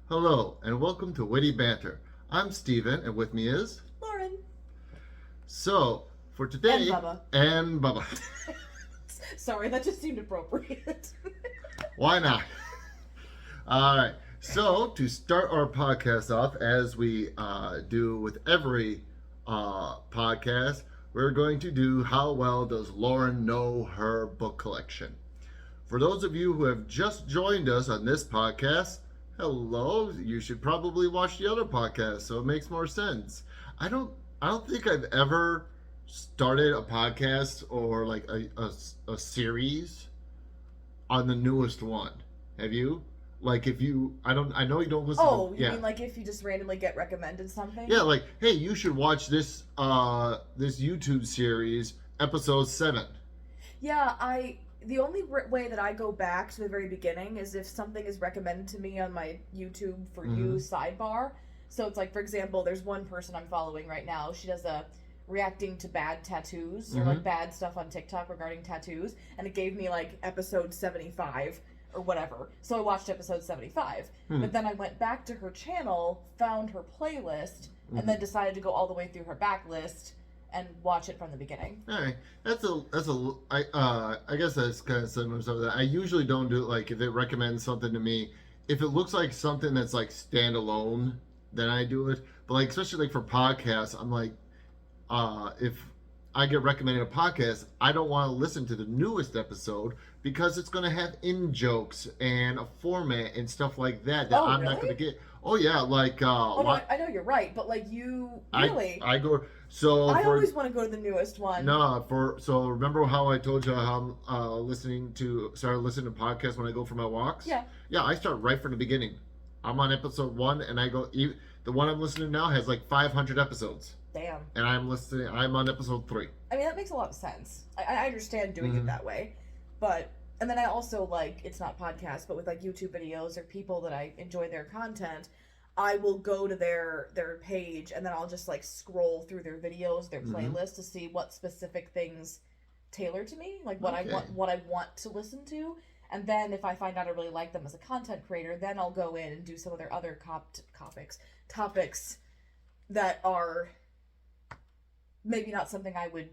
Hello, and welcome to Witty Banter. I'm Steven, and with me is... Lauren. So, for And today... Bubba. And Bubba. Sorry, that just seemed appropriate. Why not? Alright, so to start our podcast off, as we do with every podcast, we're going to do How Well Does Lauren Know Her Book Collection? For those of you who have just joined us on this podcast, hello, you should probably watch the other podcast so it makes more sense. I don't think I've ever started a podcast or like a series on the newest one. Have you? Like if you I know you don't listen You mean like if you just randomly get recommended something? Yeah, like, hey, you should watch this this YouTube series, episode 7. Yeah, the only way that I go back to the very beginning is if something is recommended to me on my YouTube for you sidebar. So it's like, for example, there's one person I'm following right now. She does a reacting to bad tattoos or like bad stuff on TikTok regarding tattoos, and it gave me like episode 75 or whatever. So I watched episode 75. But then I went back to her channel, found her playlist, and then decided to go all the way through her backlist and watch it from the beginning. All right, I guess that's kind of similar to something. I usually don't do it. Like if it recommends something to me, if it looks like something that's like standalone, then I do it. But like especially like for podcasts, I'm like, if I get recommended a podcast, I don't want to listen to the newest episode because it's going to have in jokes and a format and stuff like that I'm not going to get. Oh yeah, like no, I know you're right, but like you really I go so I always want to go to the newest one. So remember how I told you how I'm started listening to podcasts when I go for my walks? Yeah, I start right from the beginning. I'm on episode 1 and I go, the one I'm listening to now has like 500 episodes. Damn. And I'm on episode 3. I mean, that makes a lot of sense. I understand doing it that way. But, and then I also like, it's not podcasts, but with like YouTube videos or people that I enjoy their content, I will go to their page and then I'll just like scroll through their videos, their playlist to see what specific things tailor to me, like what I want to listen to. And then if I find out I really like them as a content creator, then I'll go in and do some of their other topics that are maybe not something I would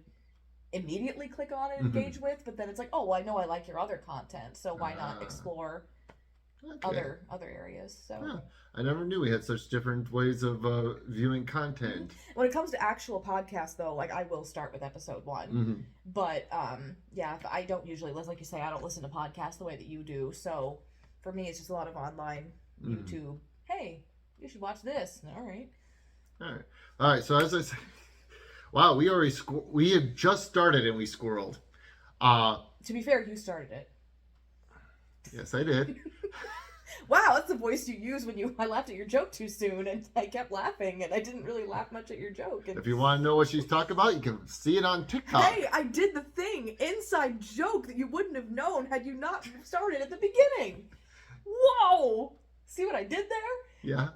immediately click on and engage with, but then it's like, oh, well, I know I like your other content, so why not explore other areas? So yeah. I never knew we had such different ways of viewing content. When it comes to actual podcasts, though, like I will start with episode 1, but yeah, I don't usually listen. Like you say, I don't listen to podcasts the way that you do. So for me, it's just a lot of online YouTube. Hey, you should watch this. All right. So as I say. Wow, we had just started and we squirreled. To be fair, you started it. Yes, I did. Wow, that's the voice you use when I laughed at your joke too soon, and I kept laughing, and I didn't really laugh much at your joke. And... If you want to know what she's talking about, you can see it on TikTok. Hey, I did the thing, inside joke that you wouldn't have known had you not started at the beginning. Whoa! See what I did there? Yeah.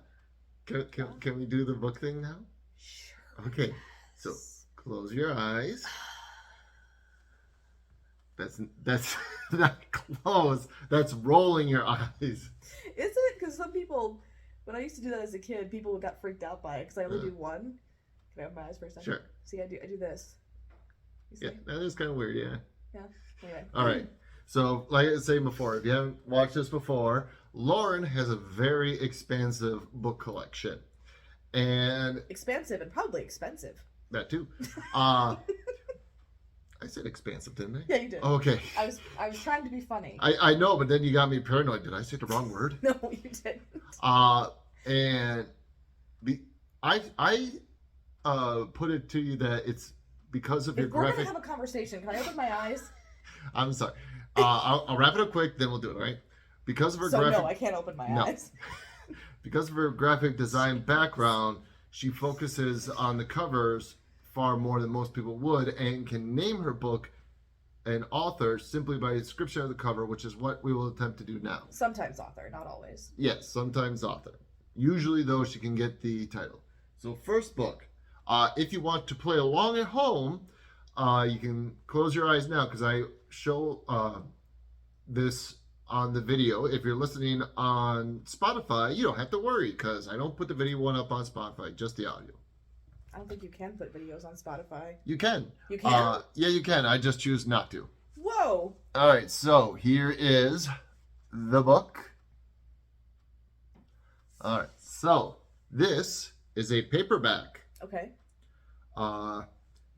Can we do the book thing now? Sure. Okay. So close your eyes. That's not close. That's rolling your eyes. Is it? Because some people, when I used to do that as a kid, people got freaked out by it because I only do one. Can I open my eyes for a second? Sure. See, I do this. Yeah, that is kind of weird. Yeah. Yeah. Anyway. All right. So, like I was saying before, if you haven't watched this before, Lauren has a very expansive book collection, and expansive and probably expensive. That too. I said expansive, didn't I? Yeah, you did. Okay. I was trying to be funny. I know, but then you got me paranoid. Did I say the wrong word? No, you didn't. And I put it to you that it's because of your graphic. We're gonna have a conversation. Can I open my eyes? I'm sorry. I'll wrap it up quick, then we'll do it. All right? Because of her graphic. No, I can't open my eyes. Because of her graphic design background, she focuses on the covers far more than most people would, and can name her book an author simply by the description of the cover, which is what we will attempt to do now. Sometimes author, not always. Yes, sometimes author. Usually, though, she can get the title. So, first book. If you want to play along at home, you can close your eyes now because I show this on the video. If you're listening on Spotify, you don't have to worry because I don't put the video one up on Spotify, just the audio. I don't think you can put videos on Spotify. You can. You can? Yeah, you can. I just choose not to. Whoa. All right, so here is the book. All right, so this is a paperback. Okay.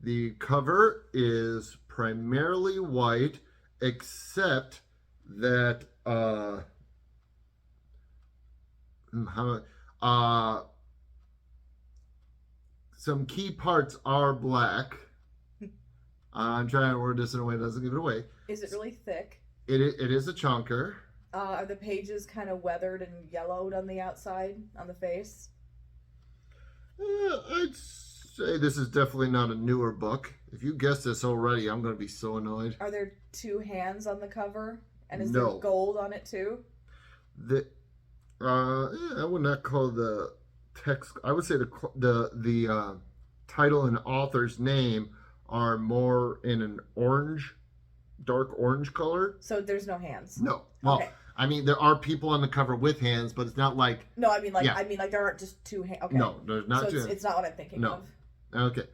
The cover is primarily white, except that some key parts are black. I'm trying to word this in a way that doesn't give it away. Is it really thick? It is a chunker. Are the pages kind of weathered and yellowed on the outside, on the face? I'd say this is definitely not a newer book. If you guessed this already, I'm going to be so annoyed. Are there two hands on the cover? And is No. there gold on it too? I would not call the text. I would say the title and author's name are more in an orange, dark orange color. So there's no hands. No. Well, Okay. I mean, there are people on the cover with hands, but it's not like. No, I mean like Yeah. there aren't just two hands. Okay. No, there's not so two. it's not what I'm thinking No. of. Okay. There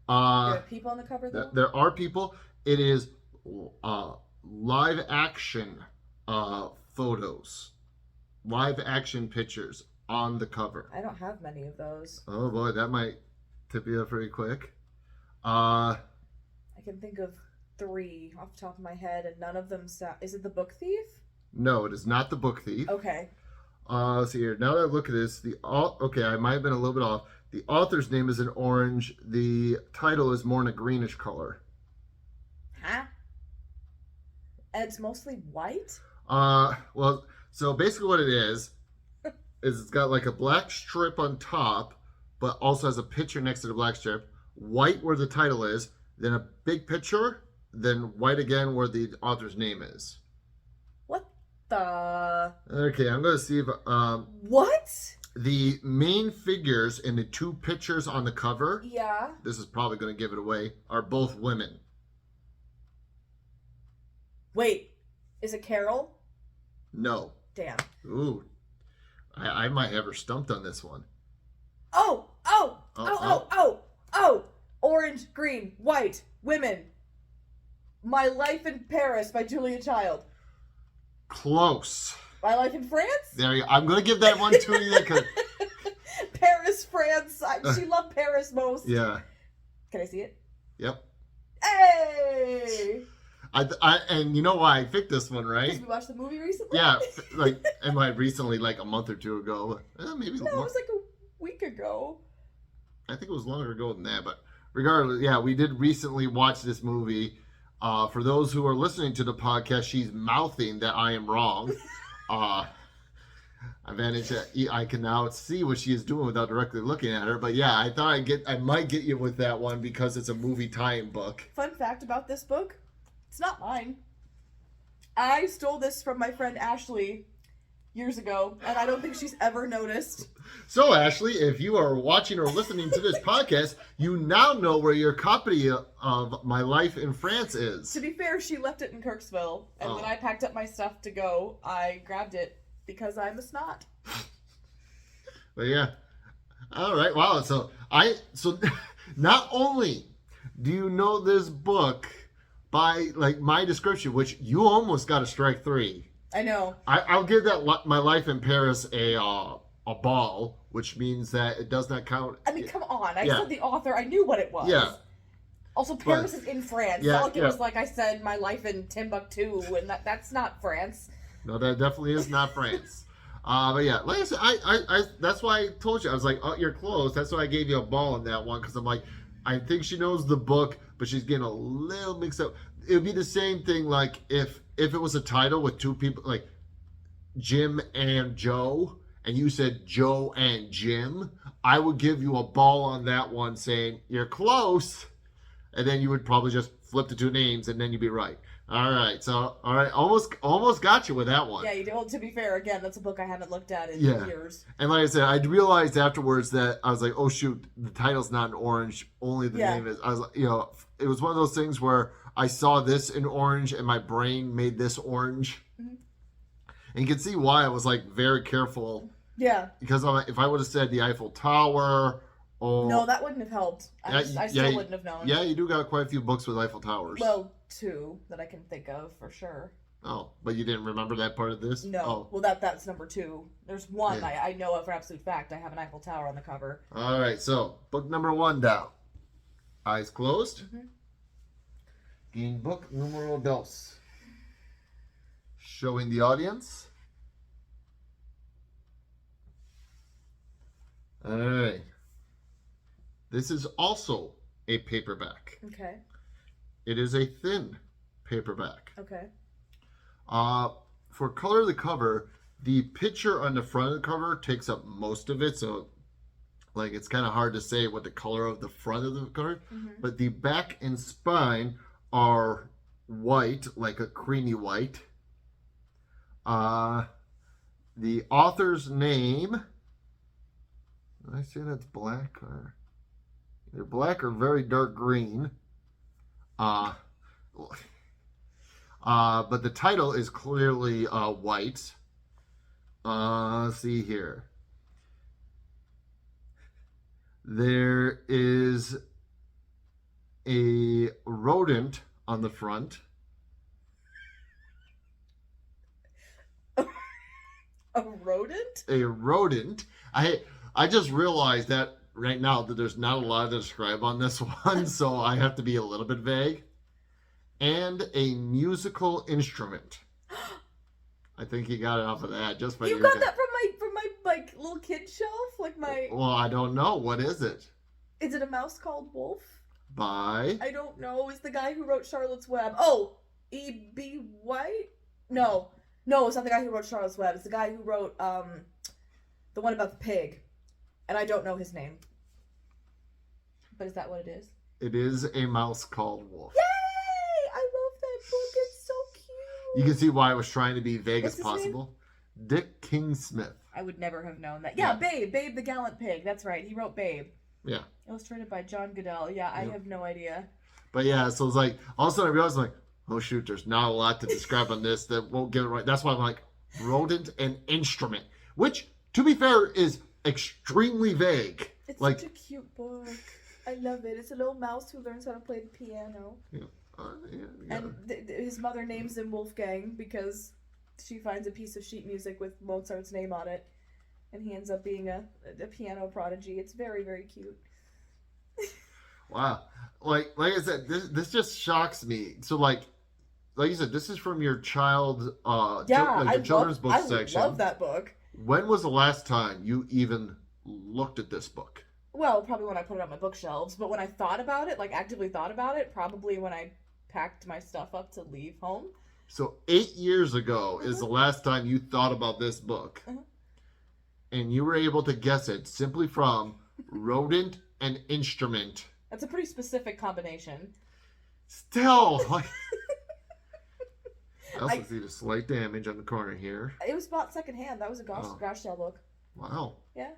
are people on the cover though. There are people. It is live action photos, live action pictures on the cover. I don't have many of those. Oh boy, that might tip you up pretty quick. I can think of 3 off the top of my head, and none of them Is it The Book Thief? No, it is not The Book Thief. Okay. Let's see here. Now that I look at this, okay, I might have been a little bit off. The author's name is in orange. The title is more in a greenish color. Huh? And it's mostly white? Well, so basically what it is it's got like a black strip on top, but also has a picture next to the black strip. White where the title is, then a big picture, then white again where the author's name is. What the? Okay, I'm going to see if What? the main figures in the 2 pictures on the cover, Yeah. this is probably going to give it away, are both women. Wait, is it Carol? No. Damn. Ooh. I might have her stumped on this one. Oh! Orange, green, white, women. My Life in Paris by Julia Child. Close. My Life in France? There you go. I'm going to give that one to you. Paris, France. She loved Paris most. Yeah. Can I see it? Yep. Hey! And you know why I picked this one, right? Because we watched the movie recently? Yeah, am I recently, like a month or 2 ago? Maybe No, it was like a week ago. I think it was longer ago than that, but regardless, yeah, we did recently watch this movie. For those who are listening to the podcast, she's mouthing that I am wrong. I can now see what she is doing without directly looking at her. But yeah, I thought I might get you with that one because it's a movie tie-in book. Fun fact about this book, it's not mine. I stole this from my friend Ashley years ago, and I don't think she's ever noticed. So, Ashley, if you are watching or listening to this podcast, you now know where your copy of My Life in France is. To be fair, she left it in Kirksville, and when I packed up my stuff to go, I grabbed it because I'm a snot. But yeah. All right. Wow. So not only do you know this book by like my description, which you almost got a strike 3. I know. I'll give that My Life in Paris a ball, which means that it does not count. I mean, come on. I said the author. I knew what it was. Yeah. Also, Paris is in France. Yeah, It's not like it yeah. was like I said, My Life in Timbuktu, and that's not France. No, that definitely is not France. But yeah, like I said, I that's why I told you. I was like, oh, you're close. That's why I gave you a ball on that one because I'm like, I think she knows the book, but she's getting a little mixed up. It would be the same thing like if it was a title with 2 people like Jim and Joe, and you said Joe and Jim, I would give you a ball on that one saying you're close, and then you would probably just flip the 2 names and then you'd be right. All right, so almost got you with that one. Yeah, you did. Well, to be fair, again, that's a book I haven't looked at in years. And like I said, I realized afterwards that I was like, oh shoot, the title's not in orange, only the name is. I was like, it was one of those things where I saw this in orange and my brain made this orange. Mm-hmm. And you can see why I was like very careful. Yeah. Because if I would have said the Eiffel Tower or... No, that wouldn't have helped. I still wouldn't have known. Yeah, you do got quite a few books with Eiffel Towers. Well, 2 that I can think of for sure. Oh, but you didn't remember that part of this? No. Oh. Well, that's number 2. There's one I know of for absolute fact. I have an Eiffel Tower on the cover. All right, so book number 1 down. Eyes closed. Book numero 2. Showing the audience. All right. This is also a paperback. Okay. It is a thin paperback. Okay. For color of the cover, the picture on the front of the cover takes up most of it, so like it's kind of hard to say what the color of the front of the cover. But the back and spine are white, like a creamy white. The author's name, did I say that's black or either black or very dark green? But the title is clearly white. Let's see here. There is a rodent on the front. A rodent? A rodent. I just realized that right now that there's not a lot to describe on this one, so I have to be a little bit vague. And a musical instrument. I think you got it off of that just by You got that from my like little kid shelf, like my. Well, I don't know. What is it? Is it A Mouse Called Wolf? By. I don't know. It's the guy who wrote Charlotte's Web. Oh, E.B. White? No, it's not the guy who wrote Charlotte's Web. It's the guy who wrote the one about the pig, and I don't know his name. But is that what it is? It is A Mouse Called Wolf. Yay! I love that book. It's so cute. You can see why I was trying to be vague What's as his possible. Dick King-Smith. I would never have known that. Yeah, Babe the Gallant Pig. That's right. He wrote Babe. Yeah. Illustrated by John Goodell. Yeah, I have no idea. But yeah, so it's like, all of a sudden I realized, like, oh shoot, there's not a lot to describe on this that won't get it right. That's why I'm like, rodent and instrument. Which, to be fair, is extremely vague. It's like, such a cute book. I love it. It's a little mouse who learns how to play the piano. Yeah. And his mother names him Wolfgang because she finds a piece of sheet music with Mozart's name on it. And he ends up being a piano prodigy. It's very, very cute. Wow. Like I said, this just shocks me. So like you said, this is from your children's book section. I love that book. When was the last time you even looked at this book? Well, probably when I put it on my bookshelves. But when I thought about it, like actively thought about it, probably when I packed my stuff up to leave home. So 8 years ago is the last time you thought about this book. And you were able to guess it simply from rodent and instrument. That's a pretty specific combination. Still, like, I also see the slight damage on the corner here. It was bought secondhand. That was a garage sale book. Wow. Yeah.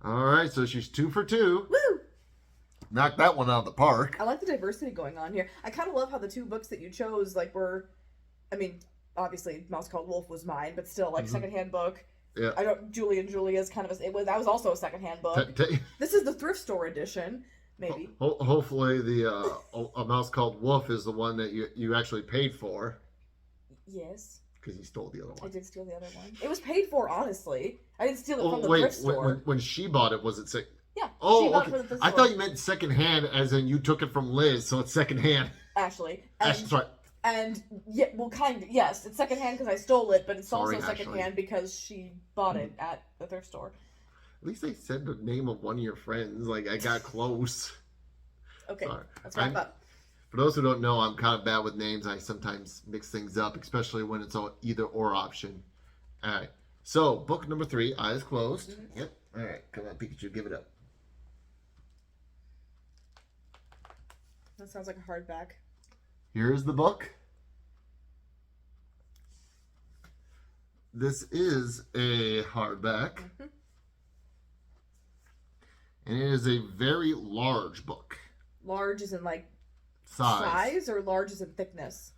All right, so she's 2 for 2. Woo! Knocked that one out of the park. I like the diversity going on here. I kind of love how the 2 books that you chose, like, were, I mean, obviously, Mouse Called Wolf was mine, but still, like, secondhand book. Yeah. I don't. Julie and Julia's kind of that was also a secondhand book. This is the thrift store edition, maybe. Hopefully, the A Mouse Called Wolf is the one that you actually paid for. Yes. Because you stole the other one. I did steal the other one. It was paid for, honestly. I didn't steal it from the thrift store. When she bought it, was it sick? Yeah. Oh, she bought okay. it from the thrift I store. thought you meant secondhand, as in you took it from Liz, so it's secondhand. Ashley. That's right. And yeah, well, kind of, yes, it's secondhand because I stole it, but it's also Ashley. secondhand because she bought it at the thrift store. At least they said the name of one of your friends. Like, I got close. Okay, Sorry. let's wrap up. For those who don't know, I'm kind of bad with names. I sometimes mix things up, especially when it's an either or option. All right. So, book number 3, eyes closed. Mm-hmm. Yep. All right. Come on, Pikachu, give it up. That sounds like a hardback. Here's the book. This is a hardback. Mm-hmm. And it is a very large book. Large is in like size or large is in thickness?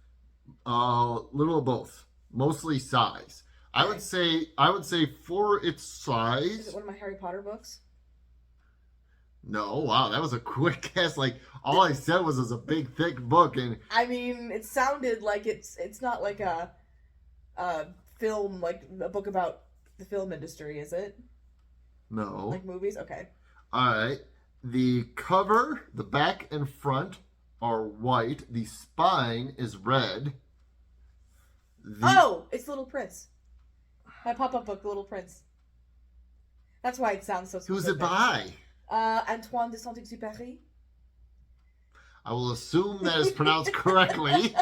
Little of both. Mostly size. I would say for its size. Is it one of my Harry Potter books? No, wow, that was a quick guess. Like all I said was it's a big, thick book, and I mean, it sounded like it's not like a film, like a book about the film industry, is it? no. Like movies? Okay. All right. The cover, the back and front are white. The spine is red. Oh, it's Little Prince. My pop-up book, The Little Prince. That's why it sounds so specific. Who's it by? Antoine de Saint-Exupéry. I will assume that is pronounced correctly.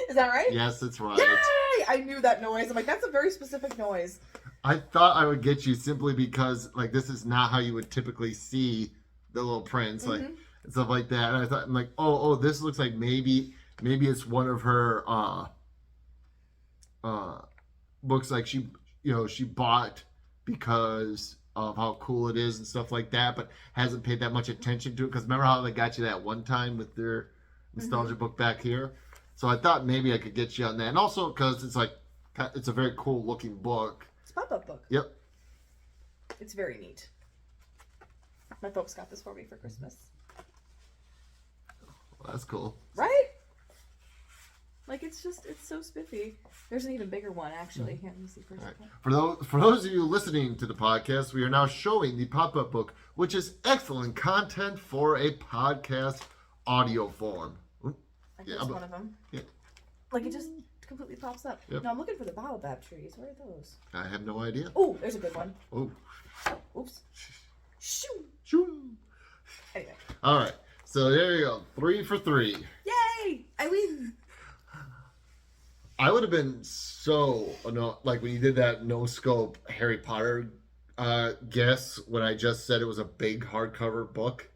Is that right? Yes, it's right. Yay! I knew that noise. I'm like, that's a very specific noise. I thought I would get you simply because, like, this is not how you would typically see the Little Prince, like, and stuff like that. And I thought, I'm like, oh, this looks like maybe it's one of her books, like she bought because of how cool it is and stuff like that, but hasn't paid that much attention to it. Because remember how they got you that one time with their nostalgia book back here? So I thought maybe I could get you on that, and also because it's a very cool looking book. It's a pop-up book. Yep. It's very neat. My folks got this for me for Christmas. Well, that's cool. Right? Like, it's so spiffy. There's an even bigger one, actually. Here, let me see first. Right. For those of you listening to the podcast, we are now showing the pop-up book, which is excellent content for a podcast audio form. I think it's one of them. Yeah. Like, it just completely pops up. Yep. Now, I'm looking for the baobab trees. Where are those? I have no idea. Oh, there's a good one. Oh. Oops. Shoo. Shoo. Anyway. All right. So there you go. 3 for 3. Yay! I win. I would have been so like when you did that no scope Harry Potter guess when I just said it was a big hardcover book.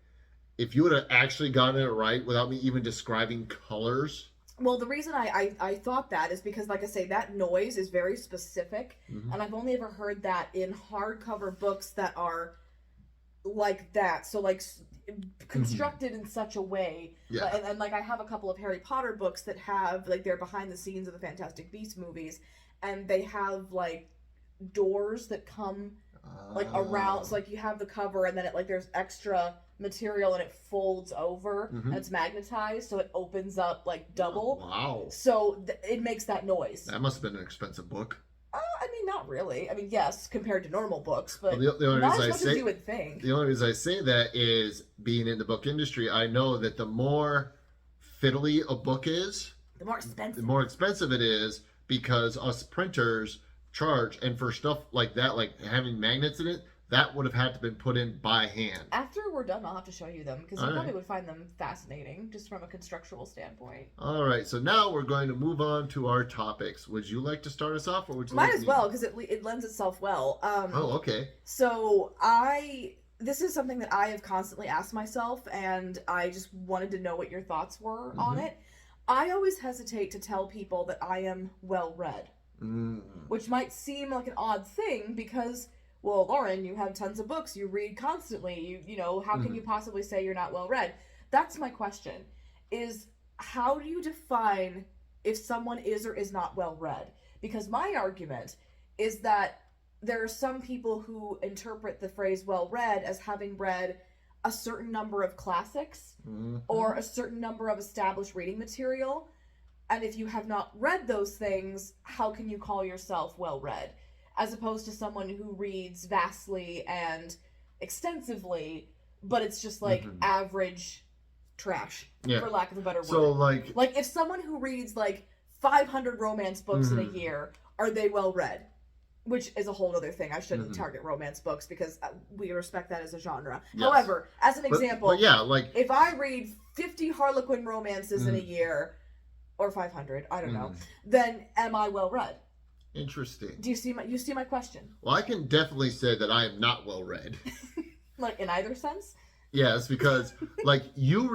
If you would have actually gotten it right without me even describing colors. Well, the reason I thought that is because, like I say, that noise is very specific, and I've only ever heard that in hardcover books that are like that. So, like, constructed in such a way. Yeah. And like, I have a couple of Harry Potter books that have, like, they're behind the scenes of the Fantastic Beasts movies, and they have, like, doors that come, like, around. So, like, you have the cover, and then it, like, there's extra material, and it folds over, and it's magnetized, so it opens up, like, double. Oh, wow. So it makes that noise. That must have been an expensive book. I mean, not really. I mean, yes, compared to normal books, but well, the only not reason as much as you would think. The only reason I say that is being in the book industry, I know that the more fiddly a book is, the more expensive it is, because us printers charge, and for stuff like that, like having magnets in it, that would have had to been put in by hand. After we're done, I'll have to show you them, because you probably would find them fascinating, just from a constructual standpoint. All right, so now we're going to move on to our topics. Would you like to start us off, or would you Might like as well, because it lends itself well. Okay. So this is something that I have constantly asked myself, and I just wanted to know what your thoughts were on it. I always hesitate to tell people that I am well-read, which might seem like an odd thing, because, well, Lauren, you have tons of books, you read constantly, you know, how can you possibly say you're not well-read? That's my question, is how do you define if someone is or is not well-read? Because my argument is that there are some people who interpret the phrase well-read as having read a certain number of classics or a certain number of established reading material, and if you have not read those things, how can you call yourself well-read? As opposed to someone who reads vastly and extensively, but it's just like average trash, for lack of a better word. So like if someone who reads like 500 romance books in a year, are they well read? Which is a whole other thing. I shouldn't target romance books because we respect that as a genre. Yes. However, as an example, but yeah, like if I read 50 Harlequin romances in a year, or 500, I don't know, then am I well read? Interesting. Do you see my question? Well, I can definitely say that I am not well read. Like in either sense? Yes, because like you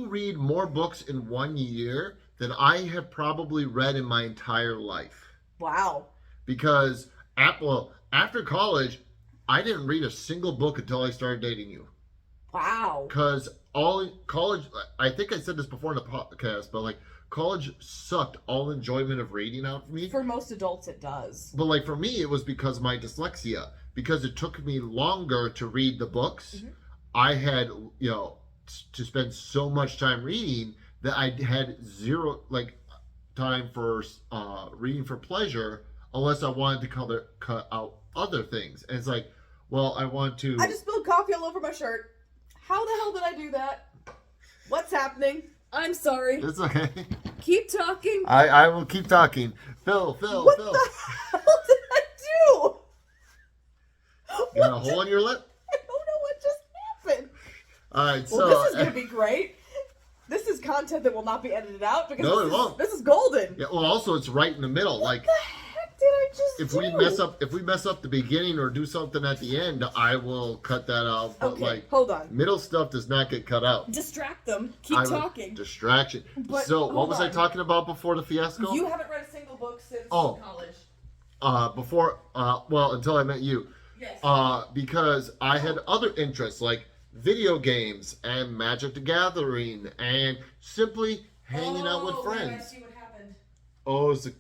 read more books in 1 year than I have probably read in my entire life. Wow. Because after college, I didn't read a single book until I started dating you. Wow. Because all college, I think I said this before in the podcast, but like college sucked all enjoyment of reading out for me. For most adults, it does. But like for me, it was because of my dyslexia. Because it took me longer to read the books. Mm-hmm. I had, to spend so much time reading that I had zero time for reading for pleasure, unless I wanted to cut out other things. And it's like, well, I want to. I just spilled coffee all over my shirt. How the hell did I do that? What's happening? I'm sorry. It's okay. Keep talking. I will keep talking. Phil. What the hell did I do? You got a hole in your lip? I don't know what just happened. All right, Well, this is going to be great. This is content that will not be edited out because no, it won't. This is golden. Yeah, well, also it's right in the middle. What the heck did I just if do? we mess up the beginning or do something at the end, I will cut that out. But Okay, hold on. middle stuff does not get cut out. Distract them. Keep talking. Distraction. But, so what was I talking about before the fiasco? You haven't read a single book since college. Until I met you. Yes. Because I had other interests like video games and Magic the Gathering and simply hanging out with friends. I see what happened. Oh, the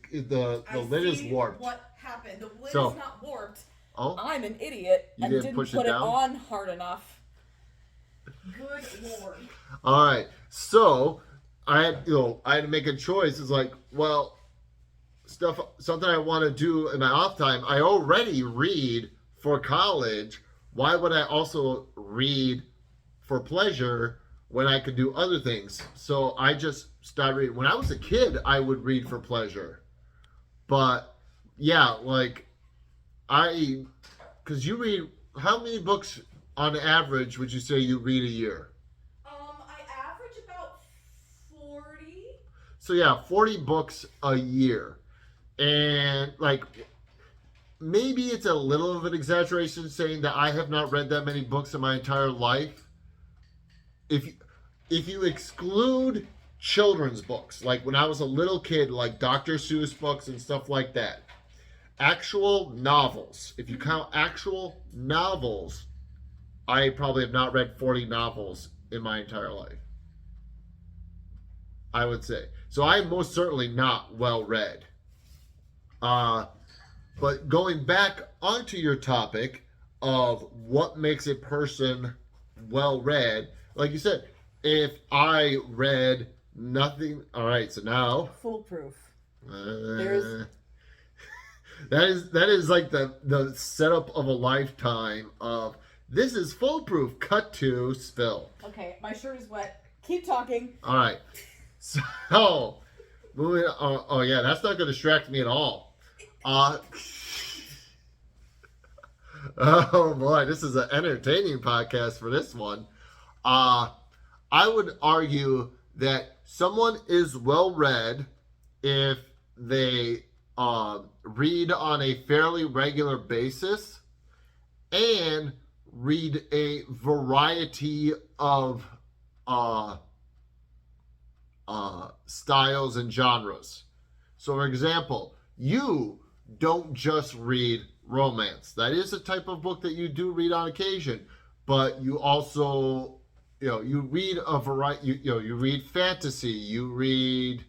lid is warped. What happened? The lid is not warped. Oh, I'm an idiot and didn't push put it it down? on hard enough. Good lord. all right. So I had to make a choice. It's like, well, something I want to do in my off time. I already read for college. Why would I also read for pleasure when I could do other things? So I just started reading. When I was a kid, I would read for pleasure. But yeah, because you read, how many books on average would you say you read a year? I average about 40. So yeah, 40 books a year. And maybe it's a little of an exaggeration saying that I have not read that many books in my entire life. If you exclude children's books, like when I was a little kid, like Dr. Seuss books and stuff like that, actual novels, if you count actual novels, I probably have not read 40 novels in my entire life, I would say. So I'm most certainly not well read. But going back onto your topic of what makes a person well read, like you said, if I read nothing, all right. So now Foolproof. that is like the setup of a lifetime of this is foolproof. Cut to spill. Okay, my shirt is wet. Keep talking. All right. So moving. Oh yeah, that's not going to distract me at all. Oh boy, this is an entertaining podcast for this one. I would argue that someone is well read if they read on a fairly regular basis and read a variety of styles and genres. So, for example, you don't just read romance. That is a type of book that you do read on occasion, but you also, you read a variety. You read fantasy. You read,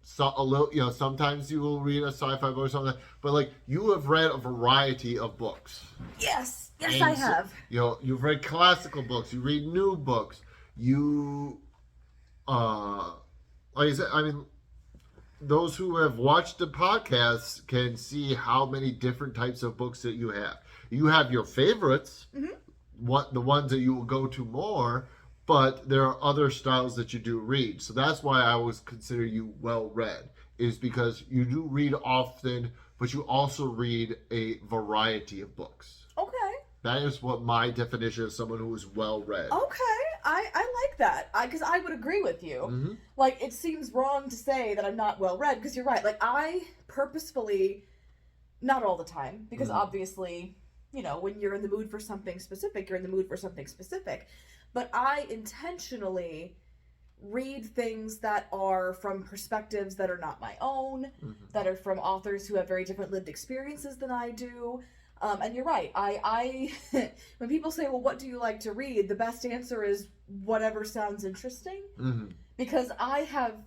sometimes you will read a sci-fi book or something. But you have read a variety of books. Yes, And I have. You've read classical books. You read new books. You, like I said, I mean, those who have watched the podcast can see how many different types of books that you have. You have your favorites, the ones that you will go to more, but there are other styles that you do read. So that's why I always consider you well read, is because you do read often, but you also read a variety of books. Okay. That is what my definition of someone who is well read. Okay. I like that. Because I would agree with you. Mm-hmm. It seems wrong to say that I'm not well read, because you're right. I purposefully, not all the time, because obviously, when you're in the mood for something specific, you're in the mood for something specific. But I intentionally read things that are from perspectives that are not my own, that are from authors who have very different lived experiences than I do. And you're right. I when people say, well, what do you like to read? The best answer is whatever sounds interesting. Because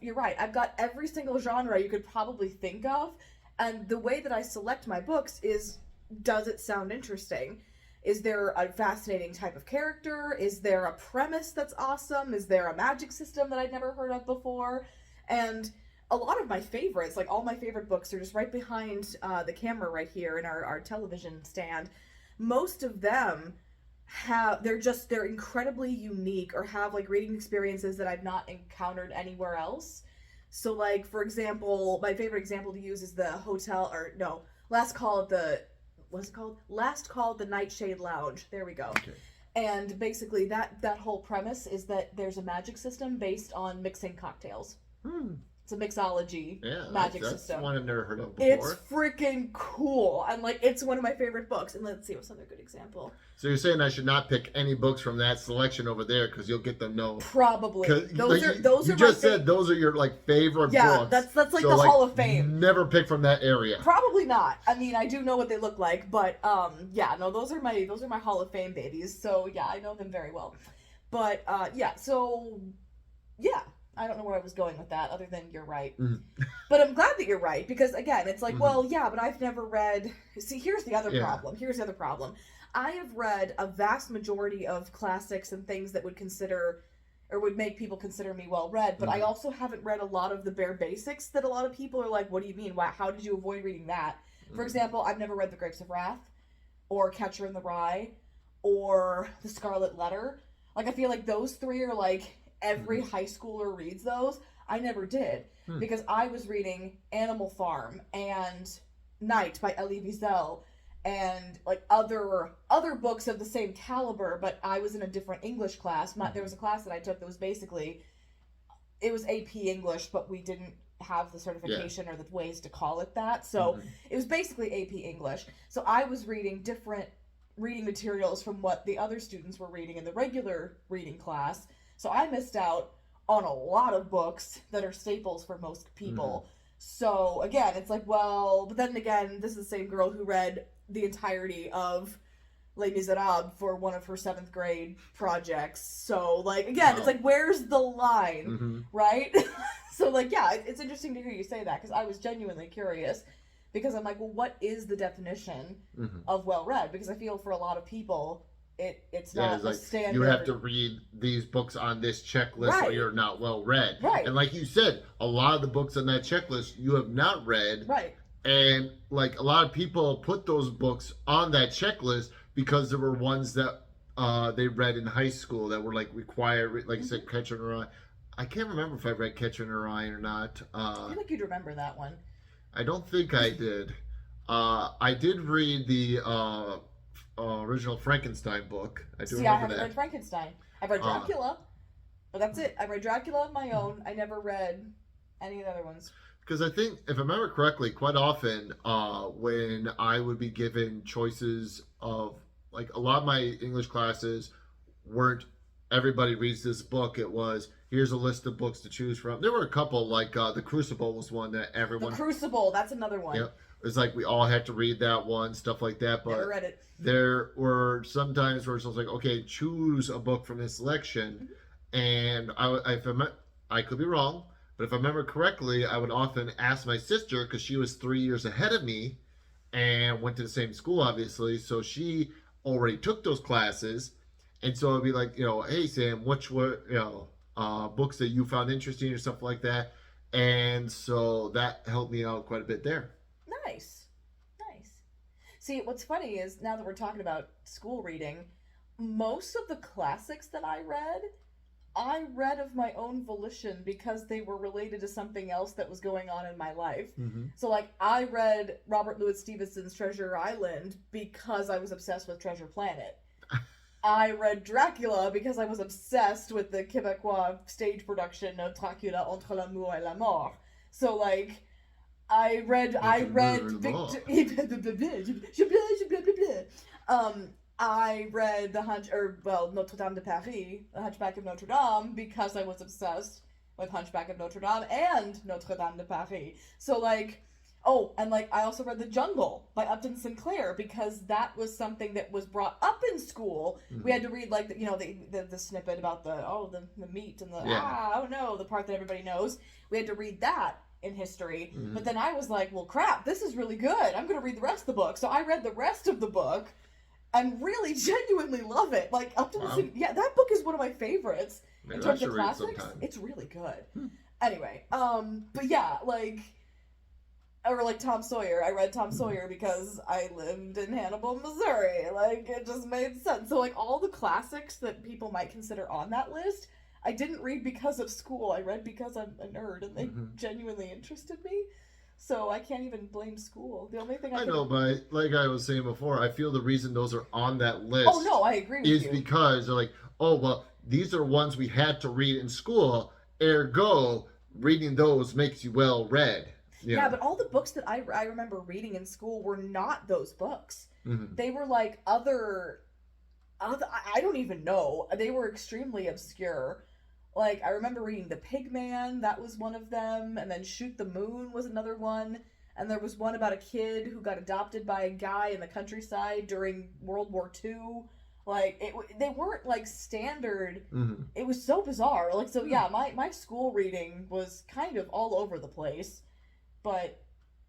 you're right, I've got every single genre you could probably think of, and the way that I select my books is, does it sound interesting? Is there a fascinating type of character? Is there a premise that's awesome? Is there a magic system that I'd never heard of before? And a lot of my favorites, like all my favorite books, are just right behind the camera right here in our television stand. Most of them they're incredibly unique, or have like reading experiences that I've not encountered anywhere else. So like, for example, my favorite example to use is Last Call at the what's it called? Last Call at the Nightshade Lounge. There we go. Okay. And basically that whole premise is that there's a magic system based on mixing cocktails. It's a mixology magic that's system. one I've never heard of before. It's freaking cool. And like, it's one of my favorite books. And let's see what's another good example. So you're saying I should not pick any books from that selection over there because you'll get them no. Probably. Those are. You just said those are your like favorite books. Yeah, that's like the Hall of Fame. Never pick from that area. Probably not. I mean, I do know what they look like, but those are my Hall of Fame babies. So yeah, I know them very well. But I don't know where I was going with that, other than you're right. But I'm glad that you're right, because again, it's like, well, yeah, but I've never read. See, here's the other problem. I have read a vast majority of classics and things that would make people consider me well read, but I also haven't read a lot of the bare basics that a lot of people are like, what do you mean? How did you avoid reading that? For example, I've never read The Grapes of Wrath, or Catcher in the Rye, or The Scarlet Letter. Like, I feel like those three are like, every high schooler reads those. I never did, because I was reading Animal Farm and Night by Elie Wiesel, and like other books of the same caliber, but I was in a different English class. There was a class that I took that was basically, it was AP English, but we didn't have the certification or the ways to call it that, so it was basically AP English. So I was reading different reading materials from what the other students were reading in the regular reading class. So I missed out on a lot of books that are staples for most people. So again, it's like, well, but then again, this is the same girl who read the entirety of Les Miserables for one of her 7th grade projects. So like, again, it's like, where's the line, right? So like, yeah, it's interesting to hear you say that, because I was genuinely curious, because I'm like, well, what is the definition of well-read? Because I feel for a lot of people, it's not a standard. You have to read these books on this checklist, or you're not well read. Right. And like you said, a lot of the books on that checklist you have not read. Right. And like, a lot of people put those books on that checklist because there were ones that they read in high school that were like required, like you said, Catcher in the Rye. I can't remember if I read Catcher in the Rye or not. I feel like you'd remember that one. I don't think I did. I did read the original Frankenstein book. I haven't read Frankenstein. I've read Dracula, but that's it. I read Dracula on my own. I never read any of the other ones. Because I think, if I remember correctly, quite often when I would be given choices of, like, a lot of my English classes weren't everybody reads this book. It was, here's a list of books to choose from. There were a couple, like The Crucible was one that everyone... The Crucible, that's another one. Yep. It was like we all had to read that one, stuff like that. But never read it. There were some times where it was like, okay, choose a book from this selection. And I could be wrong, but if I remember correctly, I would often ask my sister, because she was 3 years ahead of me and went to the same school, obviously. So she already took those classes. And so I'd be like, hey, Sam, which were, books that you found interesting or stuff like that. And so that helped me out quite a bit there. Nice. See, what's funny is, now that we're talking about school reading, most of the classics that I read of my own volition because they were related to something else that was going on in my life. So, like, I read Robert Louis Stevenson's Treasure Island because I was obsessed with Treasure Planet. I read Dracula because I was obsessed with the Quebecois stage production of Dracula Entre l'amour et la mort. So, like, I read Notre Dame de Paris, The Hunchback of Notre Dame, because I was obsessed with Hunchback of Notre Dame and Notre Dame de Paris. So, like, Oh, and like I also read The Jungle by Upton Sinclair because that was something that was brought up in school. We had to read like the snippet about the meat and the part that everybody knows. We had to read that in history. But then I was like, well, crap, this is really good. I'm gonna read the rest of the book. So I read the rest of the book and really genuinely love it. Like that book is one of my favorites in terms of classics. It's really good. Anyway, but yeah, like. Or like Tom Sawyer. I read Tom Sawyer because I lived in Hannibal, Missouri. Like, it just made sense. So, like, all the classics that people might consider on that list, I didn't read because of school. I read because I'm a nerd and they genuinely interested me. So I can't even blame school. The only thing I know, but like I was saying before, I feel the reason those are on that list. Oh, no, I agree with you. Is because they're like, oh, well, these are ones we had to read in school. Ergo, reading those makes you well read. Yeah, but all the books that I remember reading in school were not those books. They were like other, I don't even know. They were extremely obscure. Like, I remember reading The Pigman, that was one of them, and then Shoot the Moon was another one, and there was one about a kid who got adopted by a guy in the countryside during World War II. Like, they weren't, like, standard. It was so bizarre. Like, so, yeah, my school reading was kind of all over the place. But,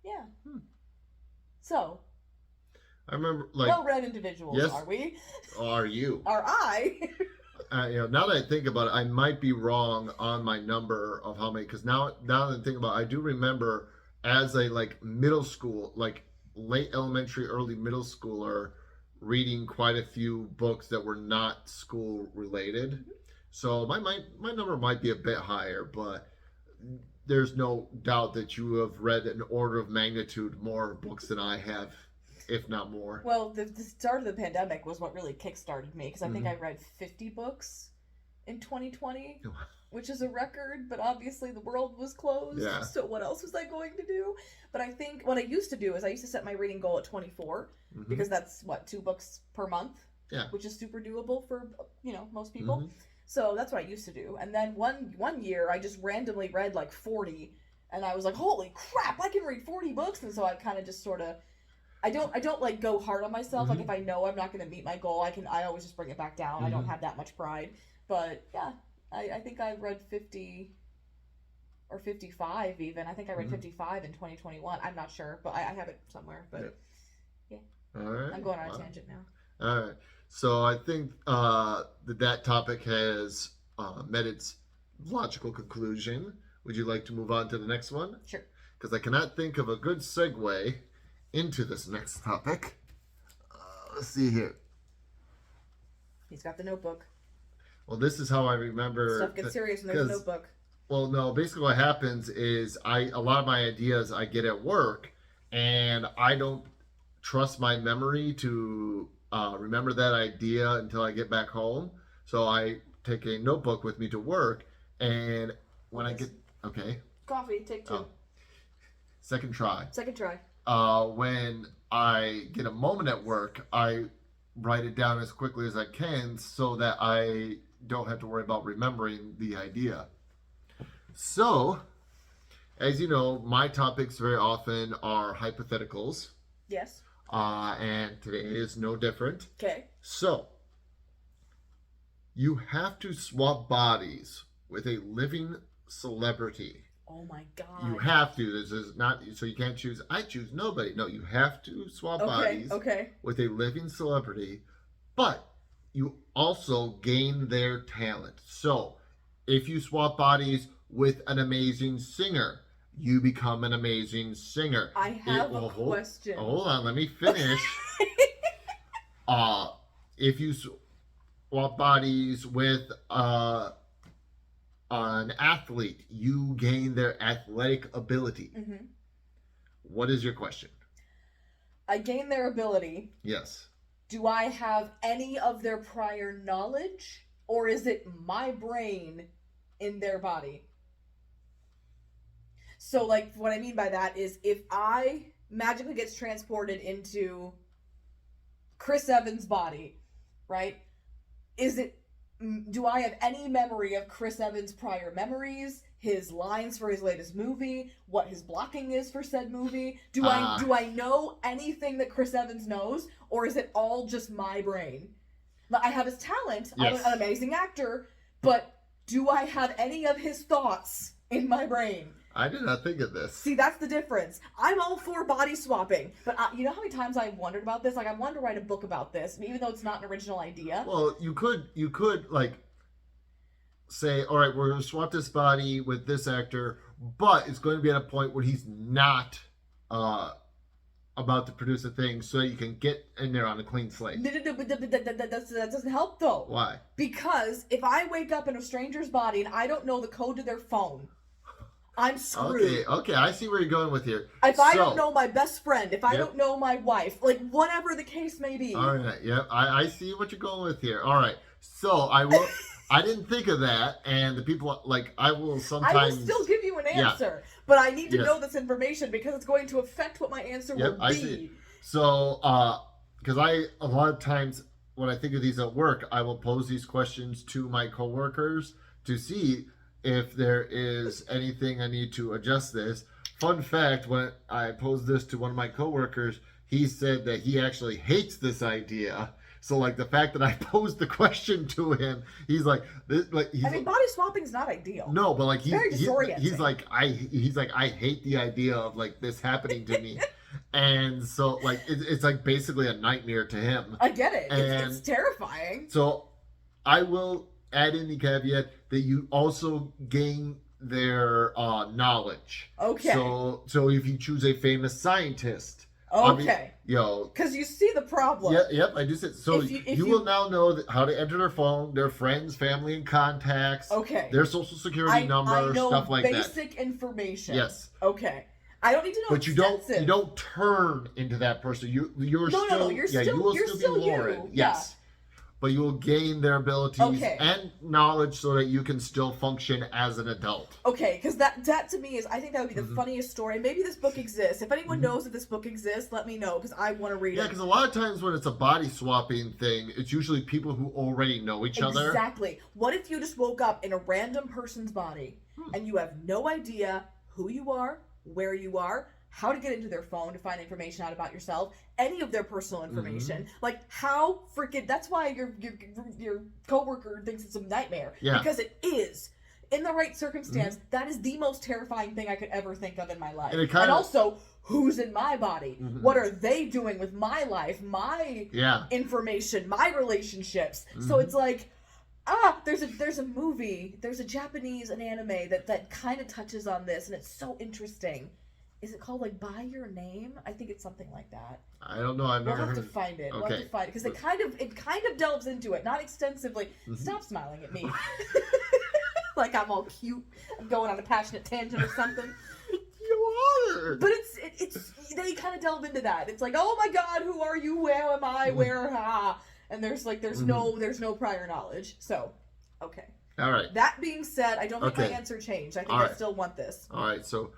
yeah. So. I remember, like. Well-read individuals, yes, are we? Are you? Are I? Now that I think about it, I might be wrong on my number of how many. Because now that I think about it, I do remember as a, like, middle school, like, late elementary, early middle schooler, reading quite a few books that were not school-related. So my number might be a bit higher, but there's no doubt that you have read an order of magnitude more books than I have, if not more. Well, the start of the pandemic was what really kickstarted me, because I think I read 50 books in 2020, which is a record, but obviously the world was closed, so what else was I going to do? But I think what I used to do is I used to set my reading goal at 24, because that's, 2 books per month, which is super doable for, most people. So that's what I used to do. And then one year I just randomly read like 40 and I was like, holy crap, I can read 40 books. And so I kind of just sort of, I don't like go hard on myself. Like if I know I'm not going to meet my goal, I always just bring it back down. I don't have that much pride. But yeah, I think I read 50 or 55 even. I think I read 55 in 2021. I'm not sure, but I have it somewhere. But yeah. All right. I'm going on a tangent now. All right. So I think that topic has met its logical conclusion. Would you like to move on to the next one? Sure. Because I cannot think of a good segue into this next topic. Let's see here. He's got the notebook. Well, this is how I remember. Stuff gets serious when there's a notebook. Well, no. Basically, what happens is a lot of my ideas I get at work, and I don't trust my memory to remember that idea until I get back home. So I take a notebook with me to work, and when I get coffee, take 2. Second try. When I get a moment at work, I write it down as quickly as I can so that I don't have to worry about remembering the idea. So, as you know, my topics very often are hypotheticals. Yes. And today is no different. Okay. So, you have to swap bodies with a living celebrity. Oh my God. You have to. This is not, so you can't choose, I choose nobody. No, you have to swap bodies with a living celebrity, but you also gain their talent. So, if you swap bodies with an amazing singer, you become an amazing singer. I have a question. Hold on, let me finish. If you swap bodies with an athlete, you gain their athletic ability. What is your question? I gain their ability. Yes. Do I have any of their prior knowledge, or is it my brain in their body? So, like, what I mean by that is if I magically gets transported into Chris Evans' body, right? Is it Do I have any memory of Chris Evans' prior memories, his lines for his latest movie, what his blocking is for said movie? Do I know anything that Chris Evans knows, or is it all just my brain? I have his talent. Yes. I'm an amazing actor, but do I have any of his thoughts in my brain? I did not think of this. See, that's the difference. I'm all for body swapping, but you know how many times I've wondered about this? Like, I wanted to write a book about this, even though it's not an original idea. Well, you could like say, all right, we're going to swap this body with this actor, but it's going to be at a point where he's not about to produce a thing, so that you can get in there on a clean slate. No, but that doesn't help, though. Why? Because if I wake up in a stranger's body and I don't know the code to their phone, I'm screwed. Okay, I see where you're going with here. If I don't know my best friend, if I don't know my wife, like whatever the case may be. All right, yep, I see what you're going with here. All right, so I will. I didn't think of that, and the people like I will sometimes. I will still give you an answer, but I need to know this information because it's going to affect what my answer will be. I see. So, because a lot of times when I think of these at work, I will pose these questions to my coworkers to see if there is anything I need to adjust this. Fun fact, when I posed this to one of my coworkers, he said that he actually hates this idea. So like the fact that I posed the question to him, he's like, body swapping is not ideal. No, but like he's like I hate the idea of like this happening to me. And so like it's like basically a nightmare to him. I get it. It's terrifying. So I will add in the caveat that you also gain their knowledge. Okay. So if you choose a famous scientist. Okay. Because you see the problem. Yep, I do see. So if you will now know how to enter their phone, their friends, family, and contacts. Okay. Their social security number, stuff like that. Basic information. Yes. Okay. I don't need to know. But you don't turn into that person. You're still Lauren. You. Yes. But you will gain their abilities and knowledge so that you can still function as an adult. Okay, because that to me is, I think that would be the funniest story. Maybe this book exists. If anyone knows that this book exists, let me know, because I want to read it. Yeah, because a lot of times when it's a body swapping thing, it's usually people who already know each other. Exactly. What if you just woke up in a random person's body and you have no idea who you are, where you are, how to get into their phone to find information out about yourself, any of their personal information. Like, how freaking... That's why your coworker thinks it's a nightmare. Yeah. Because it is. In the right circumstance, that is the most terrifying thing I could ever think of in my life. And also, who's in my body? What are they doing with my life, my information, my relationships? So it's like... there's a movie, there's a Japanese anime that kind of touches on this, and it's so interesting. Is it called like By Your Name? I think it's something like that. I don't know. I've never heard. We'll have to find it. Okay. We'll have to find it because it kind of delves into it, not extensively. Stop smiling at me, like I'm all cute. I'm going on a passionate tangent or something. You are. But it's they kind of delve into that. It's like, oh my God, who are you? Where am I? Where? And there's no prior knowledge. So, okay. All right. That being said, I don't think my answer changed. I think I still want this. All right. So,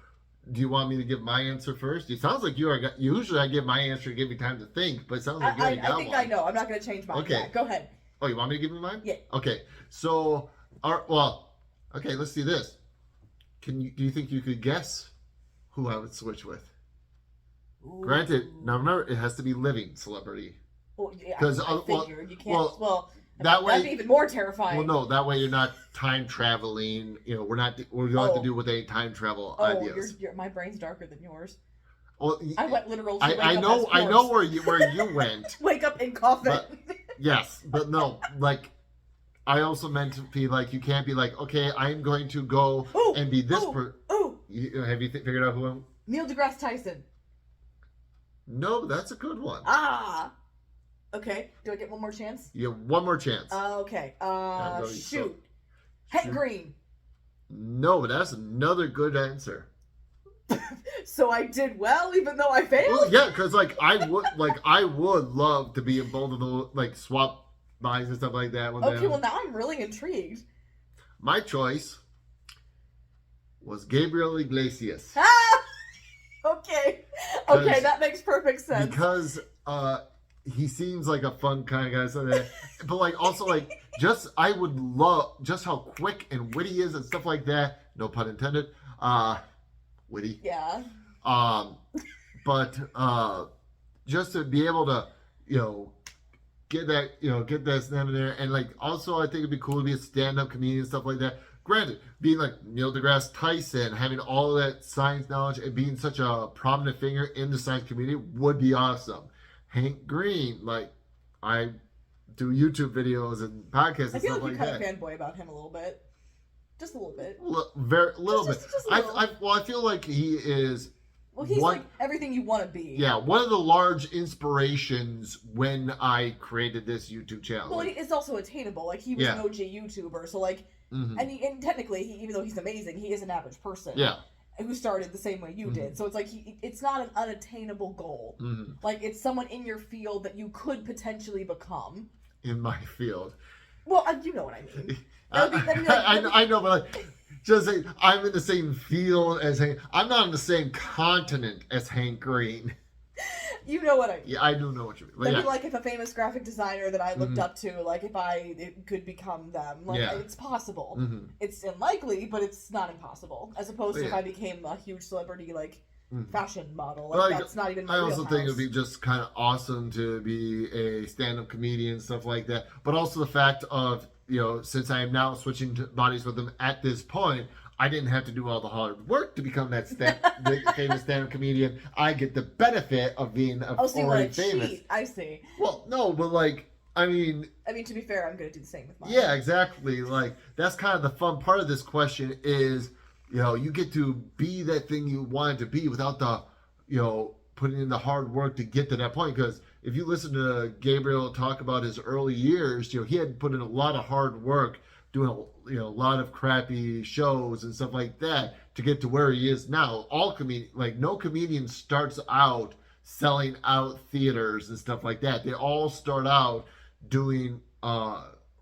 do you want me to give my answer first? It sounds like usually I give my answer to give me time to think, but it sounds like you already got one. I think I know. I'm not going to change mine. Okay. Yeah, go ahead. Oh, you want me to give you mine? Yeah. Okay. So, okay, let's see this. Do you think you could guess who I would switch with? Ooh. Granted, now remember, it has to be living celebrity. Well, yeah, Because I figured you can't. That'd be even more terrifying. Well, no, that way you're not time traveling. You know, we don't have to do with any time travel ideas. My brain's darker than yours. Well, I went literal. I know where you went. Wake up in coffin. Yes, but no, like I also meant to be like, you can't be like, okay, I'm going to go and be this person. Have you figured out who I'm? Neil deGrasse Tyson. No, that's a good one. Okay. Do I get one more chance? You have one more chance. Okay. Shoot. Hank Green. No, that's another good answer. So I did well, even though I failed. Well, yeah, because I would love to be in both of the swap bodies and stuff like that. Okay, well now I'm really intrigued. My choice was Gabriel Iglesias. Okay, that makes perfect sense. Because he seems like a fun kind of guy, so that, but like also like just I would love just how quick and witty he is and stuff like that. No pun intended. Witty. Yeah. Um, but just to be able to, you know, get that stand in there, and like also I think it'd be cool to be a stand-up comedian and stuff like that. Granted, being like Neil deGrasse Tyson, having all that science knowledge and being such a prominent figure in the science community would be awesome. Hank Green, like I do YouTube videos and podcasts and I feel stuff like you like kind that. of fanboy about him a little bit. Just a little bit. Very little bit. Just a little. I feel like he is. Well, he's like everything you want to be. Yeah, one of the large inspirations when I created this YouTube channel. Well, it's also attainable. Like he was Yeah. an OG YouTuber, so like, and technically, even though he's amazing, he is an average person. Yeah. Who started the same way you did. So it's like it's not an unattainable goal. Like it's someone in your field that you could potentially become. In my field. Well, you know what I mean. I know, but like, just say I'm in the same field as Hank. I'm not on the same continent as Hank Green. You know what I mean. Yeah, I do know what you mean. But That'd yeah. be like if a famous graphic designer that I looked up to, like if it could become them. Like it's possible. It's unlikely, but it's not impossible. As opposed to if I became a huge celebrity, like fashion model. Like that's not even my I also wheelhouse. think it would be just kind of awesome to be a stand-up comedian and stuff like that. But also the fact of, you know, since I am now switching to bodies with them at this point, I didn't have to do all the hard work to become that famous stand-up comedian. I get the benefit of being already famous. Cheat. I see. Well, no, but like, I mean, to be fair, I'm going to do the same with mine. yeah, exactly. Like, that's kind of the fun part of this question is, you know, you get to be that thing you wanted to be without the, you know, putting in the hard work to get to that point. Because if you listen to Gabriel talk about his early years, you know, he had put in a lot of hard work doing a lot of crappy shows and stuff like that to get to where he is now. No comedian starts out selling out theaters and stuff like that. They all start out doing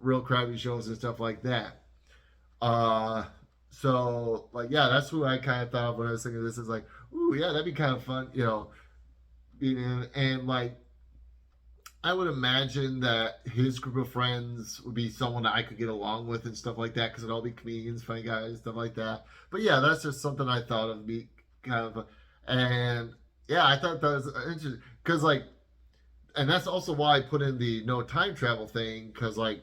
real crappy shows and stuff like that. So like, yeah, that's who I kind of thought of when I was thinking this is like, ooh, yeah, that'd be kind of fun, you know, and like, I would imagine that his group of friends would be someone that I could get along with and stuff like that, because it'd all be comedians, funny guys, stuff like that. But yeah, that's just something I thought of be kind of, and yeah, I thought that was interesting, because like, and that's also why I put in the no time travel thing, because like,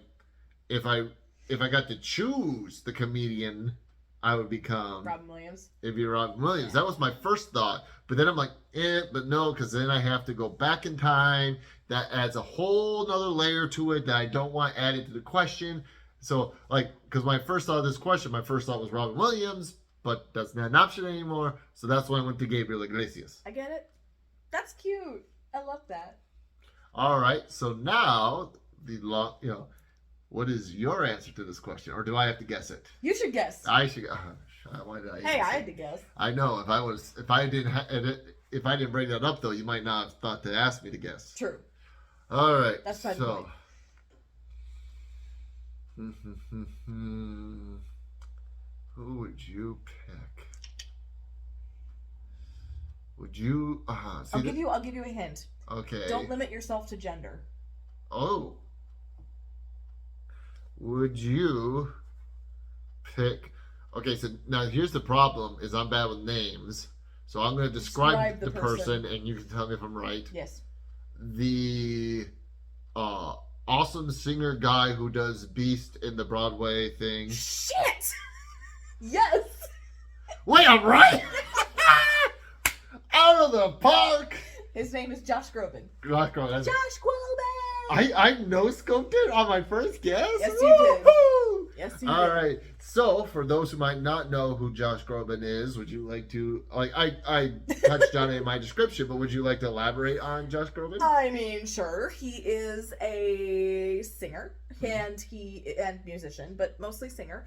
if I got to choose the comedian I would become, Robin Williams. It'd be Robin Williams. That was my first thought. But then I'm like, but no, because then I have to go back in time. That adds a whole nother layer to it that I don't want added to the question. So, like, because my first thought of this question, my first thought was Robin Williams, but that's not an option anymore. So that's why I went to Gabriel Iglesias. I get it. That's cute. I love that. All right. So now, what is your answer to this question? Or do I have to guess it? You should guess. I should. Why did I? Hey, I had to guess. I know. If I didn't bring that up though, you might not have thought to ask me to guess. True. All right. That's my so. point. Who would you pick? Would you? I'll give you a hint. Okay. Don't limit yourself to gender. Oh. Would you pick? Okay, so now here's the problem: is I'm bad with names, so I'm going to describe the person, and you can tell me if I'm right. Yes. The awesome singer guy who does Beast in the Broadway thing. Shit! Yes! Wait, I'm right? Out of the park! His name is Josh Groban. Josh Groban. I no-scoped it on my first guess? Yes, you did. Yes, you did. All right. So, for those who might not know who Josh Groban is, would you like to, I touched on it in my description, but would you like to elaborate on Josh Groban? I mean, sure. He is a singer and musician, but mostly singer.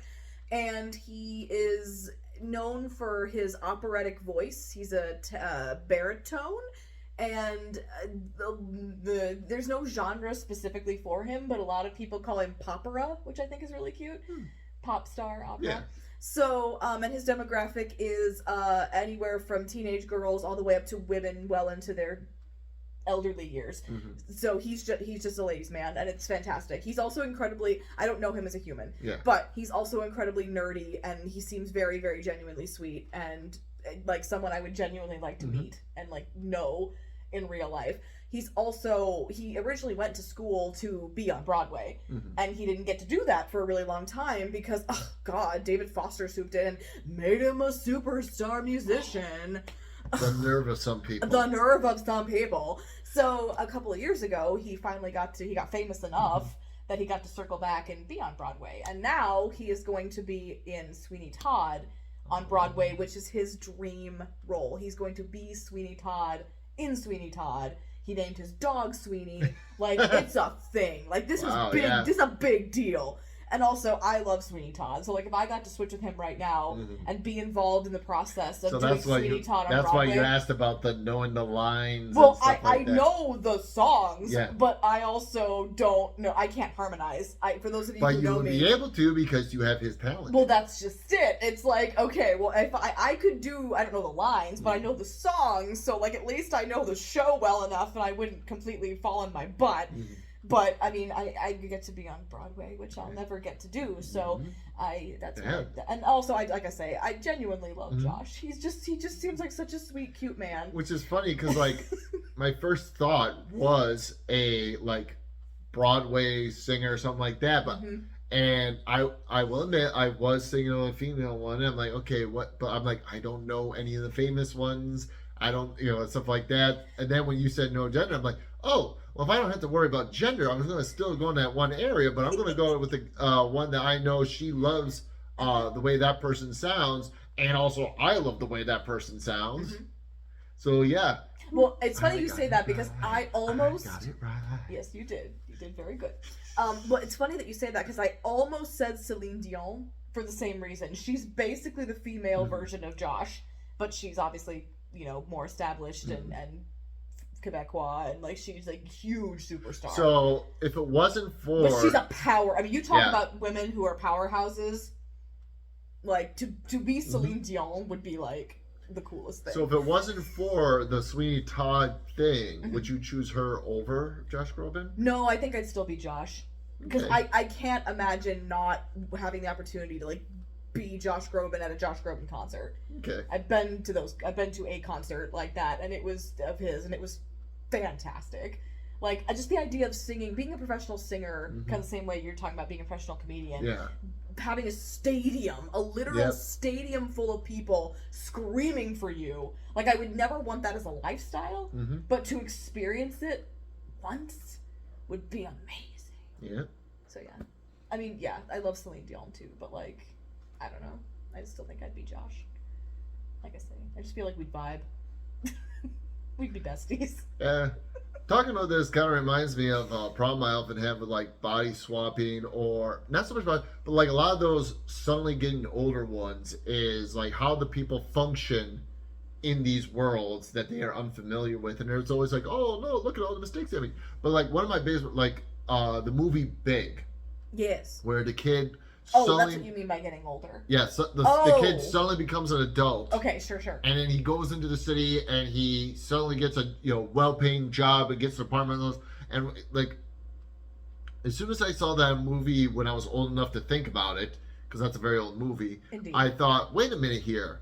And he is known for his operatic voice. He's a baritone. And there's no genre specifically for him, but a lot of people call him popera, which I think is really cute. Pop star opera. Yeah. So, and his demographic is anywhere from teenage girls all the way up to women well into their elderly years. So he's just a ladies' man, and it's fantastic. He's also incredibly, I don't know him as a human, but he's also incredibly nerdy, and he seems very, very genuinely sweet, and like someone I would genuinely like to meet and like know in real life. He originally went to school to be on Broadway, and he didn't get to do that for a really long time because, oh God, David Foster swooped in and made him a superstar musician. The nerve of some people. The nerve of some people. So a couple of years ago, he finally got famous enough that he got to circle back and be on Broadway. And now he is going to be in Sweeney Todd on Broadway, which is his dream role. He's going to be Sweeney Todd in Sweeney Todd. He named his dog Sweeney. Like, it's a thing. Like, this was big. Yeah. This is a big deal. And also, I love Sweeney Todd. So, like, if I got to switch with him right now and be involved in the process of doing Sweeney Todd on Broadway. That's why you asked about the knowing the lines. Well, and stuff like that. know the songs, but I also don't know. I can't harmonize. For those of you who know me. But you would be able to because you have his talent. Well, that's just it. It's like, okay, well, if I could do, I don't know the lines, but I know the songs, so, like, at least I know the show well enough and I wouldn't completely fall on my butt. But I mean, I get to be on Broadway, which I'll never get to do. So and also like I say, I genuinely love Josh. He just seems like such a sweet, cute man. Which is funny because like my first thought was a like Broadway singer or something like that, but and I will admit I was singing on a female one. And I'm like, okay, what? But I'm like, I don't know any of the famous ones. I don't, stuff like that. And then when you said no gender, I'm like, oh. Well, if I don't have to worry about gender, I'm going to still go in that one area, but I'm going to go with the one that I know she loves the way that person sounds, and also I love the way that person sounds. So, yeah. Well, it's funny you say that because I almost... I got it right. Yes, you did. You did very good. Well, it's funny that you say that because I almost said Celine Dion for the same reason. She's basically the female version of Josh, but she's obviously, more established and Quebecois, and like she's like huge superstar. So if it wasn't for, but she's a power. I mean, you talk about women who are powerhouses. Like to be Celine Dion would be like the coolest thing. So if it wasn't for the Sweeney Todd thing, would you choose her over Josh Groban? No, I think I'd still be Josh because I can't imagine not having the opportunity to like be Josh Groban at a Josh Groban concert. Okay. I've been to a concert like that, and it was of his, and it was fantastic. Like, just the idea of singing, being a professional singer, kind of the same way you're talking about being a professional comedian. Yeah. Having a stadium, a literal stadium full of people screaming for you. Like, I would never want that as a lifestyle, but to experience it once would be amazing. Yeah. So, yeah. I mean, yeah, I love Celine Dion too, but, like, I don't know. I still think I'd be Josh. Like I say, I just feel like we'd vibe. We'd be besties. Yeah. Talking about this kind of reminds me of a problem I often have with like body swapping, or not so much body, but like a lot of those suddenly getting older ones is like how the people function in these worlds that they are unfamiliar with. And there's always like, oh no, look at all the mistakes they make. But like one of my biggest, like the movie Big. Yes. Where the kid... Oh, that's what you mean by getting older. Yeah, so the kid suddenly becomes an adult. Okay, sure. And then he goes into the city and he suddenly gets a well-paying job and gets an apartment. And like, as soon as I saw that movie when I was old enough to think about it, because that's a very old movie, Indeed. I thought, wait a minute here.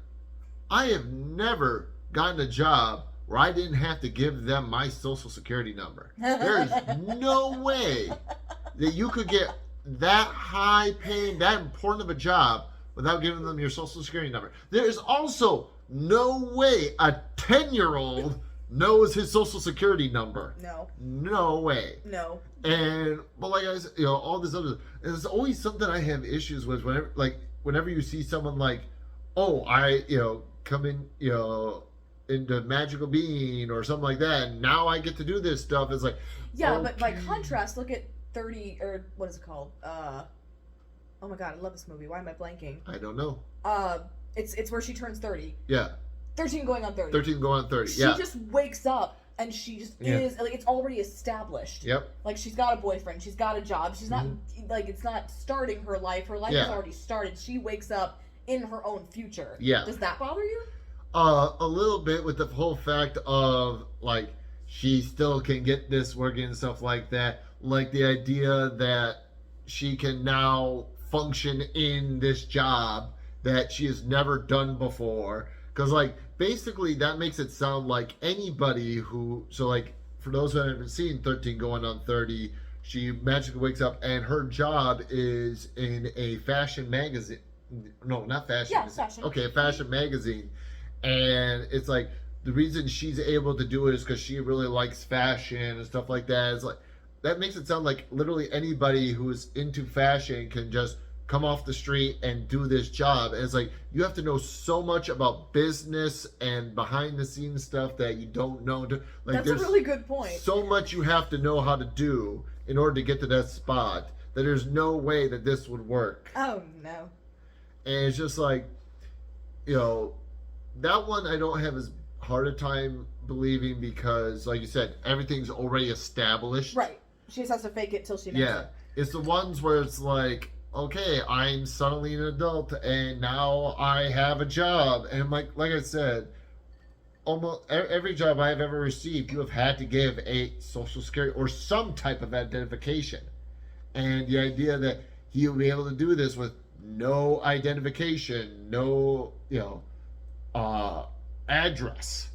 I have never gotten a job where I didn't have to give them my social security number. There is no way that you could get that high paying, that important of a job without giving them your social security number. There is also no way a 10-year-old knows his social security number. No way. No. And, but like I said, all this other, there's always something I have issues with whenever you see someone like, oh, I, come in, into magical being or something like that, and now I get to do this stuff. It's like, yeah, okay. But by contrast, look at 30, or what is it called? Oh my god, I love this movie. Why am I blanking? I don't know. It's where she turns 30. Yeah. 13 going on 30. 13 going on 30, She just wakes up and she just is, like, it's already established. Yep. Like, she's got a boyfriend, she's got a job, she's not, like, it's not starting her life has already started. She wakes up in her own future. Yeah. Does that bother you? A little bit with the whole fact of, like, she still can get this working and stuff like that. Like the idea that she can now function in this job that she has never done before. Because, like, basically that makes it sound like anybody who. So, like, for those who haven't seen 13 going on 30, she magically wakes up and her job is in a fashion magazine. No, not fashion. Yeah, fashion. Okay, a fashion magazine. And it's like the reason she's able to do it is because she really likes fashion and stuff like that. It's like that makes it sound like literally anybody who's into fashion can just come off the street and do this job. And it's like you have to know so much about business and behind the scenes stuff that you don't know. Like, that's a really good point. So much you have to know how to do in order to get to that spot that there's no way that this would work. Oh no. And it's just like, you know, that one I don't have as hard a time believing because, like you said, everything's already established. Right. She just has to fake it till she makes it. It's the ones where it's like, okay, I'm suddenly an adult and now I have a job. And like I said, almost every job I have ever received, you have had to give a social security or some type of identification. And the idea that he'll be able to do this with no identification, no, address,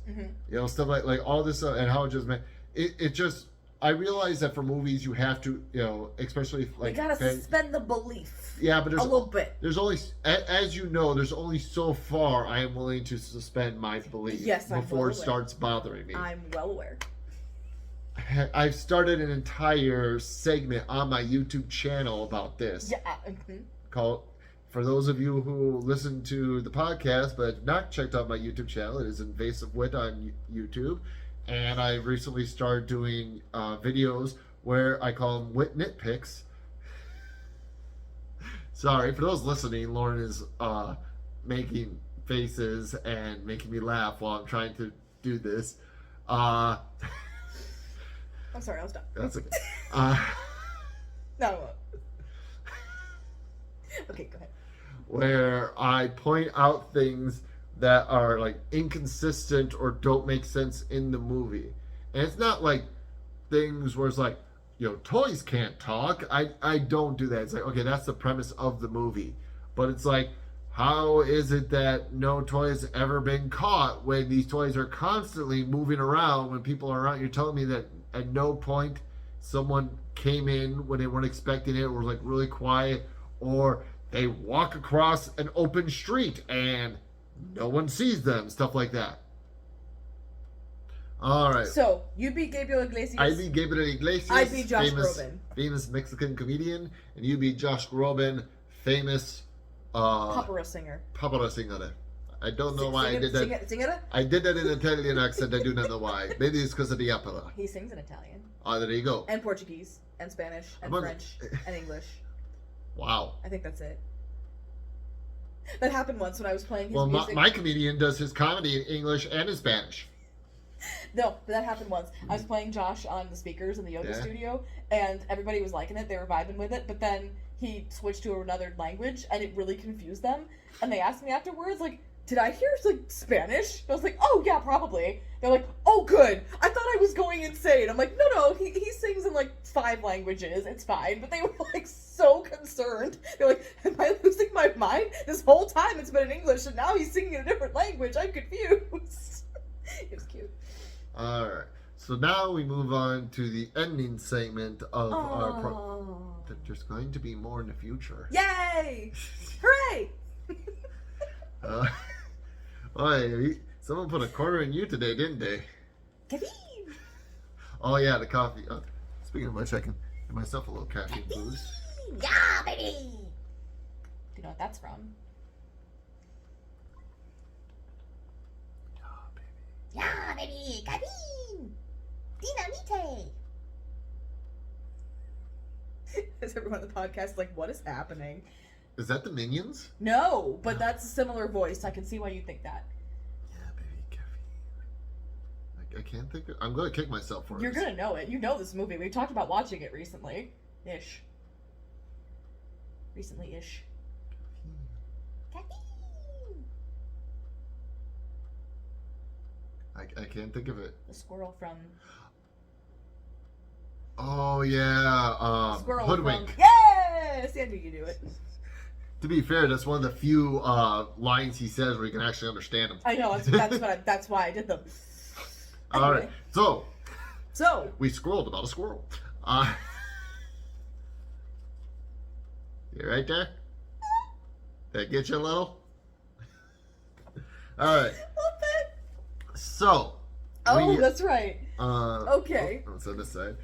stuff like all this stuff, and how it just meant it just. I realize that for movies you have to, especially like you gotta suspend the belief. Yeah, but there's a little bit. There's only, as you know, there's only so far I am willing to suspend my belief before it starts bothering me. I'm well aware. I've started an entire segment on my YouTube channel about this. Yeah. Called, for those of you who listen to the podcast but have not checked out my YouTube channel, it is Invasive Wit on YouTube. And I recently started doing videos where I call them Wit Nitpicks. Sorry, for those listening, Lauren is making faces and making me laugh while I'm trying to do this. I'm sorry, I'll stop. That's okay. No. Okay, go ahead. Where I point out things that are like inconsistent or don't make sense in the movie. And it's not like things where it's like, toys can't talk. I don't do that. It's like, okay, that's the premise of the movie. But it's like, how is it that no toy has ever been caught when these toys are constantly moving around when people are around? You're telling me that at no point someone came in when they weren't expecting it, or was like really quiet, or they walk across an open street and no one sees them, stuff like that. All right. So, you be Gabriel Iglesias. I be Gabriel Iglesias. I be Josh Groban. Famous Mexican comedian. And you be Josh Groban, famous... Opera singer. Opera singer. I don't know why I did that. Singer? I did that in an Italian accent. I do not know why. Maybe it's because of the opera. He sings in Italian. Oh, there you go. And Portuguese. And Spanish. And French. And English. Wow. I think that's it. That happened once when I was playing his music. Well, my comedian does his comedy in English and in Spanish. No, but that happened once. I was playing Josh on the speakers in the yoga studio, and everybody was liking it. They were vibing with it, but then he switched to another language, and it really confused them. And they asked me afterwards, like, did I hear, like, Spanish? I was like, oh, yeah, probably. They're like, oh, good. I thought I was going insane. I'm like, no, he sings in, like, 5 languages. It's fine. But they were, like, so concerned. They're like, am I losing my mind? This whole time it's been in English, and now he's singing in a different language. I'm confused. It was cute. All right. So now we move on to the ending segment of our There's going to be more in the future. Yay! Hooray! Someone put a quarter in you today, didn't they? Caffeine! Oh, yeah, the coffee. Speaking of which, I can give myself a little caffeine boost. Yeah, baby! Do you know what that's from? Yeah, baby! Caffeine! Dinamite! Is everyone on the podcast like, what is happening? Is that the Minions? No, but that's a similar voice. I can see why you think that. Yeah, baby, caffeine. I can't think of... I'm going to kick myself for it. You're going to know it. You know this movie. We talked about watching it recently. Ish. Recently-ish. Caffeine! I can't think of it. The squirrel from... Oh yeah, Squirrel Hoodwink. from... Yes! I knew you knew it. To be fair, that's one of the few lines he says where you can actually understand him. I know, that's why I did them. All Anyway. right, so we scrolled about a squirrel. You right there? That get you a little? All right. Love it. So. Oh, that's right. Okay. Let's on this side.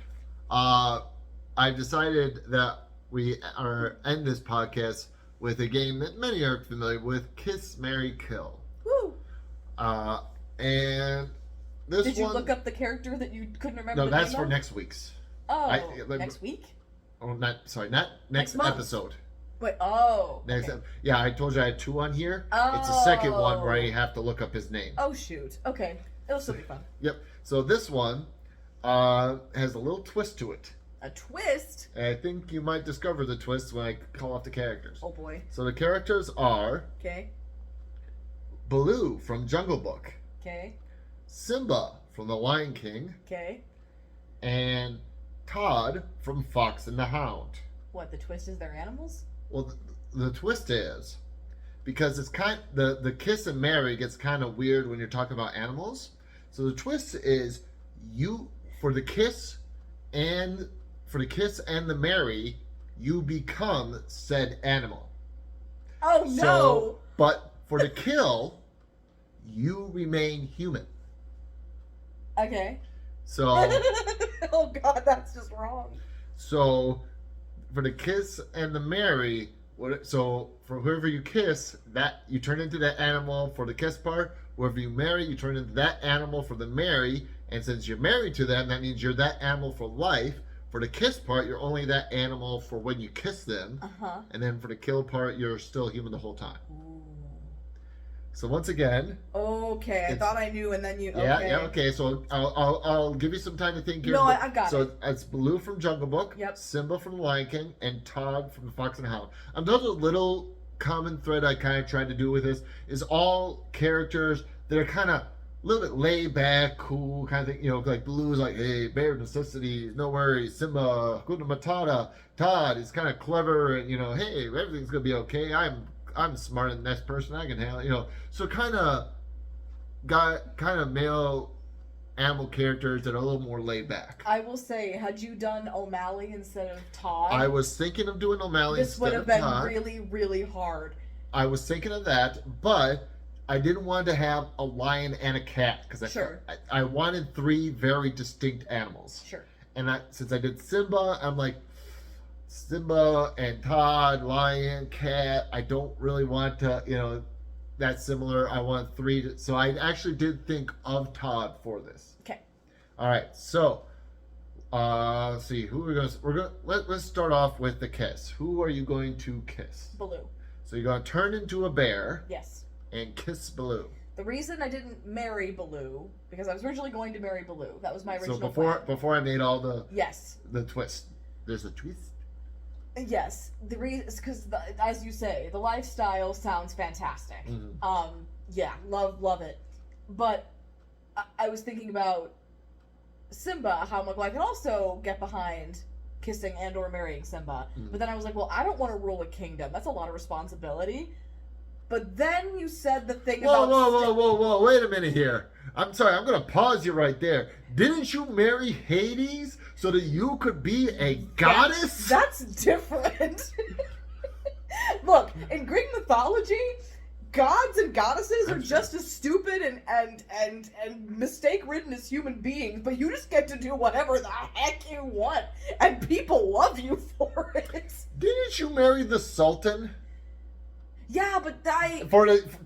I decided that we end this podcast with a game that many are familiar with: Kiss, Marry, Kill. Woo. And this Did you one, look up the character that you couldn't remember? no, the that's name for of? next week's. Oh, next week? Oh, not next month. episode. Wait, oh. Next, okay. yeah, I told you I had 2 on here. Oh. It's the second one where I have to look up his name. Oh, shoot. Okay. It'll still be fun. Yep. So this one has a little twist to it. A twist? And I think you might discover the twist when I call off the characters. Oh, boy. So the characters are Okay. Baloo from Jungle Book, Okay. Simba from The Lion King, Okay. and Todd from Fox and the Hound. What, the twist is they're animals? Well, the twist is, because it's the kiss and marry gets kind of weird when you're talking about animals. So the twist is for the kiss and the marry, you become said animal. Oh, no! So, but for the kill, you remain human. Okay. So, Oh, God, that's just wrong. so for the kiss and the marry, so for whoever you kiss, that you turn into that animal for the kiss part. Whoever you marry, you turn into that animal for the marry. And since you're married to them, that means you're that animal for life. For the kiss part, you're only that animal for when you kiss them. Uh-huh. And then for the kill part, you're still human the whole time. Ooh. So once again, Okay, I thought I knew, and then you... okay. So I'll give you some time to think here. No, I got it. So it's Baloo from Jungle Book, Yep. Simba from The Lion King, and Todd from The Fox and the Hound. Another little common thread I kind of tried to do with this is all characters that are kind of a little bit laid back, cool kind of thing. You know, like Baloo's like, hey, bare necessities, no worries. Simba, Hakuna Matata. Todd is kind of clever and, hey, everything's gonna be okay. I'm smarter than the next person. I can handle, so kind of male animal characters that are a little more laid back. I will say, had you done O'Malley instead of Todd, I was thinking of doing O'Malley this would instead have of been Todd. really, really hard. I was thinking of that, but I didn't want to have a lion and a cat because Sure. I wanted 3 very distinct animals. Sure. And since I did Simba, I'm like, Simba and Todd, lion, cat. I don't really want to, that similar. I want 3. So I actually did think of Todd for this. Okay. All right. So, let's see. Who let's start off with the kiss. Who are you going to kiss? Baloo. So you're going to turn into a bear Yes. and kiss Baloo. The reason I didn't marry Baloo, because I was originally going to marry Baloo. That was my original So plan. before I made all the Yes. twist. There's a twist. Yes. The reason is because, as you say, the lifestyle sounds fantastic. Mm-hmm. Yeah, love it. But I was thinking about Simba, how I'm like, well, I can also get behind kissing and or marrying Simba. Mm. But then I was like, well, I don't want to rule a kingdom. That's a lot of responsibility. But then you said the thing about... Whoa, wait a minute here. I'm sorry, I'm going to pause you right there. Didn't you marry Hades so that you could be a goddess? That's different. Look, in Greek mythology, gods and goddesses are just as stupid and mistake-ridden as human beings, but you just get to do whatever the heck you want, and people love you for it. Didn't you marry the Sultan? Yeah, but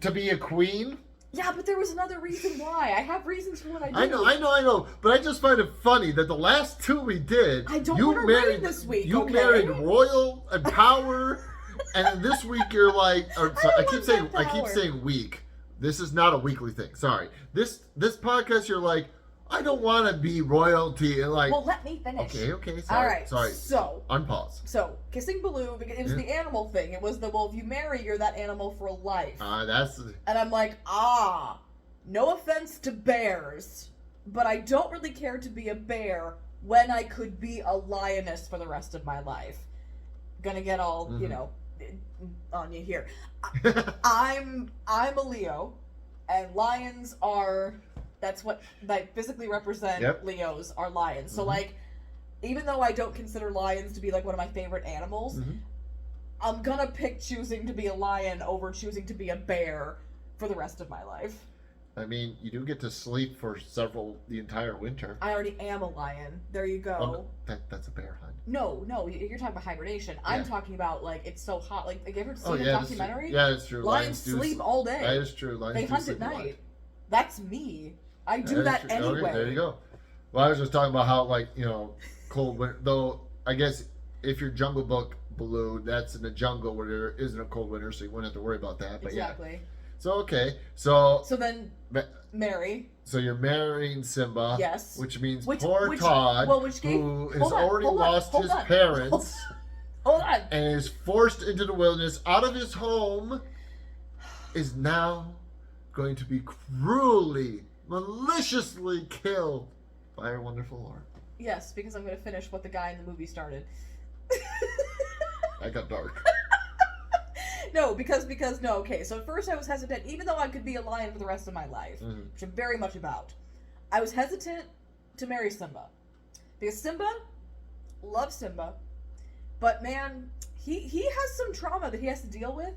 to be a queen? Yeah, but there was another reason why. I have reasons for what I do. I know. But I just find it funny that the last 2 we did, I don't want to reign this week. You married royal and power, and then this week you're like, I keep saying week. This is not a weekly thing. Sorry. This podcast you're like, I don't want to be royalty and like. Well, let me finish. Okay. Sorry. All right. Sorry. So. Unpause. So kissing Baloo, because it was the animal thing. It was if you marry, you're that animal for life. That's. And I'm like, no offense to bears, but I don't really care to be a bear when I could be a lioness for the rest of my life. Gonna get all, you know, on you here. I'm a Leo, and lions are, that's what, like, physically represent Leos are lions. So, like, even though I don't consider lions to be, like, one of my favorite animals, I'm gonna pick choosing to be a lion over choosing to be a bear for the rest of my life. I mean, you do get to sleep for the entire winter. I already am a lion. There you go. Oh, no, that's a bear hunt. No, you're talking about hibernation. Yeah. I'm talking about, like, it's so hot. Like you ever seen a documentary? Yeah, it's true. Lions sleep all day. That is true. Lions they hunt at night. That's me. I do that anyway. Okay, there you go. Well, I was just talking about how, like, you know, cold winter. Though, I guess if you're Jungle Book Baloo, that's in the jungle where there isn't a cold winter, so you wouldn't have to worry about that. But exactly. Yeah. So, okay. So then, marry. So you're marrying Simba. Yes. Which means poor Todd, who has already lost his parents. Hold on. And is forced into the wilderness out of his home, is now going to be cruelly, maliciously killed by our wonderful Lord. Yes, because I'm going to finish what the guy in the movie started. I got dark. No, because no, okay, so at first I was hesitant, even though I could be a lion for the rest of my life, which I'm very much about. I was hesitant to marry Simba. Because Simba, love Simba, but man, he has some trauma that he has to deal with.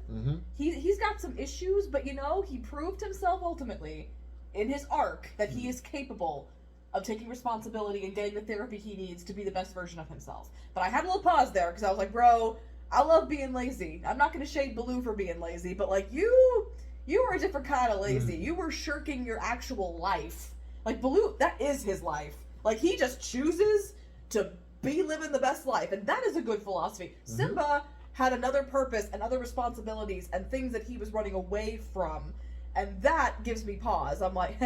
He's got some issues, but you know, he proved himself ultimately in his arc that he is capable of taking responsibility and getting the therapy he needs to be the best version of himself. But I had a little pause there, because I was like, bro, I love being lazy. I'm not going to shade Baloo for being lazy, but, like, you were a different kind of lazy. You were shirking your actual life. Like, Baloo, that is his life. Like, he just chooses to be living the best life, and that is a good philosophy. Simba had another purpose and other responsibilities and things that he was running away from, and that gives me pause. I'm like,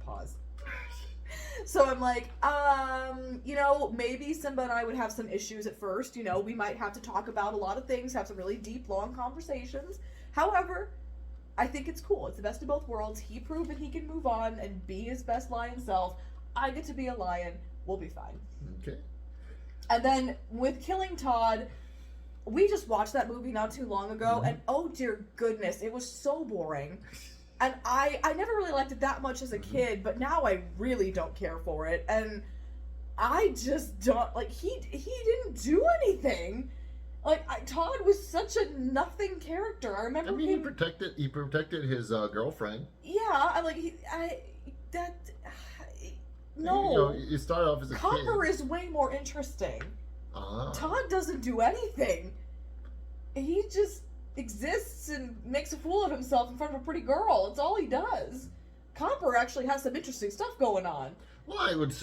pause. So I'm like, you know, maybe Simba and I would have some issues at first. You know, we might have to talk about a lot of things, have some really deep, long conversations. However, I think it's cool. It's the best of both worlds. He proved that he can move on and be his best lion self. I get to be a lion. We'll be fine. Okay. And then with killing Todd, we just watched that movie not too long ago, and oh dear goodness, it was so boring. And I never really liked it that much as a kid, but now I really don't care for it. And I just don't, like, he didn't do anything. Like, Todd was such a nothing character. I remember he protected his girlfriend. Yeah, no. You know, you start off as a Copper kid. is way more interesting. Todd doesn't do anything. He just exists and makes a fool of himself in front of a pretty girl. It's all he does. Copper actually has some interesting stuff going on. Well,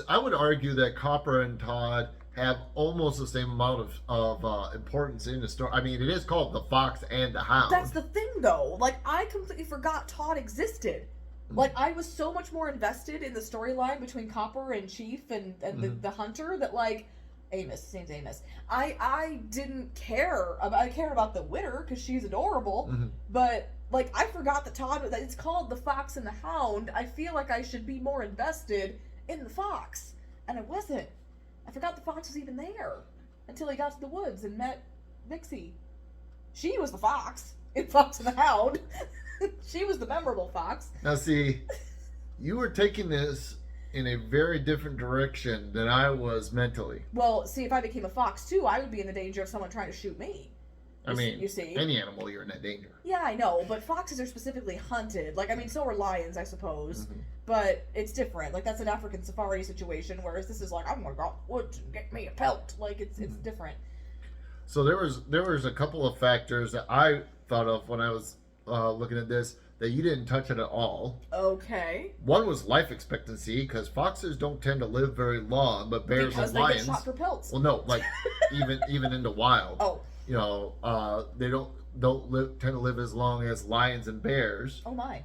I would argue that Copper and Todd have almost the same amount of importance in the story. I mean, it is called The Fox and the Hound. That's the thing, though. Like, I completely forgot Todd existed. Like, I was so much more invested in the storyline between Copper and Chief and the hunter that, like, Amos, name's Amos. I didn't care about. I care about the Witter because she's adorable, but like I forgot that Todd. It's called The Fox and the Hound. I feel like I should be more invested in the fox, and I wasn't. I forgot the fox was even there until he got to the woods and met Vixie. She was the fox in Fox and the Hound. She was the memorable fox. Now, see, you were taking this in a very different direction than I was mentally. Well, see, if I became a fox too, I would be in the danger of someone trying to shoot me. You see, any animal, you're in that danger. Yeah, I know, but foxes are specifically hunted. Like, I mean, so are lions, I suppose. But it's different. Like, that's an African safari situation, whereas this is like, I'm gonna go out in the woods and get me a pelt. Like, it's different. So there was a couple of factors that I thought of when I was looking at this that you didn't touch it at all. Okay. One was life expectancy, because foxes don't tend to live very long, but bears and lions. Because they get shot for pelts. Well, no, like even in the wild. Oh. You know, they don't tend to live as long as lions and bears. Oh my.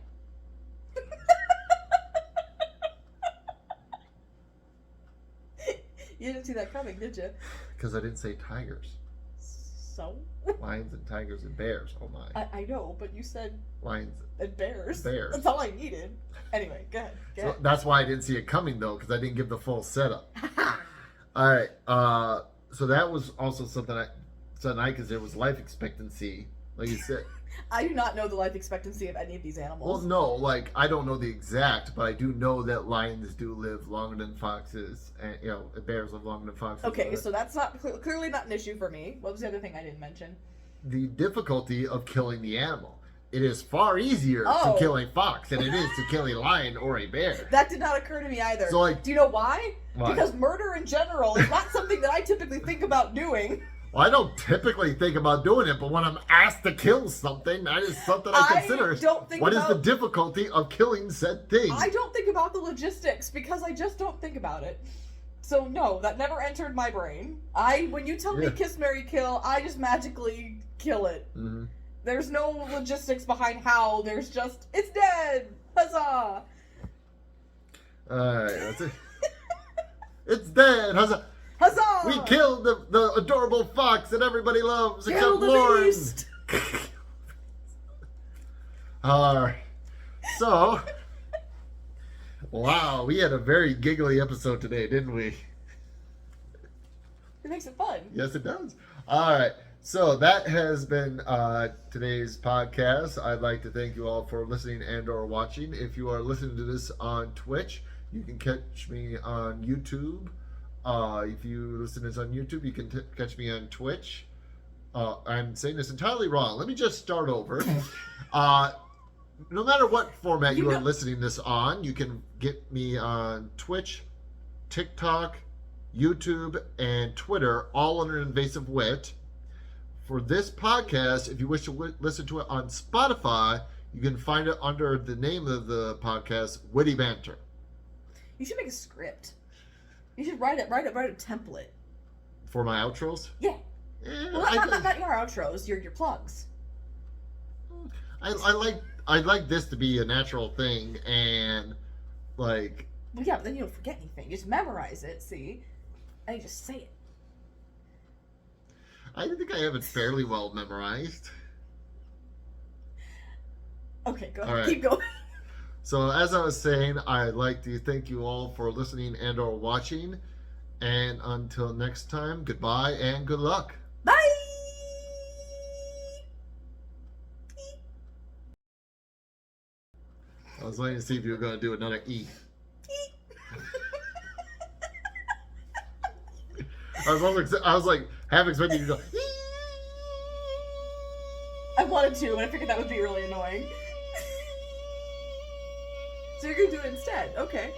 You didn't see that coming, did you? Because I didn't say tigers. So? Lions and tigers and bears. Oh my. I know, but you said lions and bears. Bears. That's all I needed. Anyway, go ahead. So that's why I didn't see it coming, though, because I didn't give the full setup. All right. So that was also something I consider was life expectancy. Like you said. I do not know the life expectancy of any of these Well, animals. no, like I don't know the exact, but I do know that lions do live longer than foxes, and bears live longer than foxes. Okay, so that's not clearly not an issue for me. What was the other thing I didn't mention? The difficulty of killing the animal. It is far easier to kill a fox than it is to kill a lion or a bear. That did not occur to me either. So, like, do you know why? Why? Because murder in general is not something that I typically think about doing. Well, I don't typically think about doing it, but when I'm asked to kill something, that is something I consider. What is the difficulty of killing said thing? I don't think about the logistics because I just don't think about it. So no, that never entered my brain. When you tell me kiss, marry, kill, I just magically kill it. Mm-hmm. There's no logistics behind how. There's just, it's dead! Huzzah! Alright, that's it. It's dead! Huzzah! Huzzah! We killed the adorable fox that everybody loves, Kill except the Lauren! beast! Alright. So, wow, we had a very giggly episode today, didn't we? It makes it fun. Yes, it does. Alright. So that has been today's podcast. I'd like to thank you all for listening and or watching. If you are listening to this on Twitch, you can catch me on YouTube. If you listen to this on YouTube, you can catch me on Twitch. I'm saying this entirely wrong. Let me just start over. No matter what format you are listening this on, you can get me on Twitch, TikTok, YouTube, and Twitter, all under Invasive Wit. For this podcast, if you wish to listen to it on Spotify, you can find it under the name of the podcast, Witty Banter. You should make a script. You should write a template. For my outros? Yeah. Well, not your outros, your plugs. I like this to be a natural thing, and like. Well, yeah, but then you don't forget anything. You just memorize it, see, and you just say it. I think I have it fairly well memorized. Okay, go ahead. Right. Keep going. So as I was saying, I'd like to thank you all for listening and or watching. And until next time, goodbye and good luck. Bye! I was waiting to see if you were going to do another E. I was like half expecting you to go. I wanted to, but I figured that would be really annoying. So you're gonna do it instead? Okay.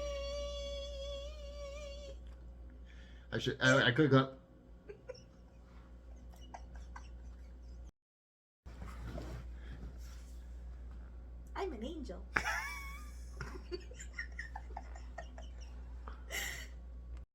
I could have gone. I'm an angel.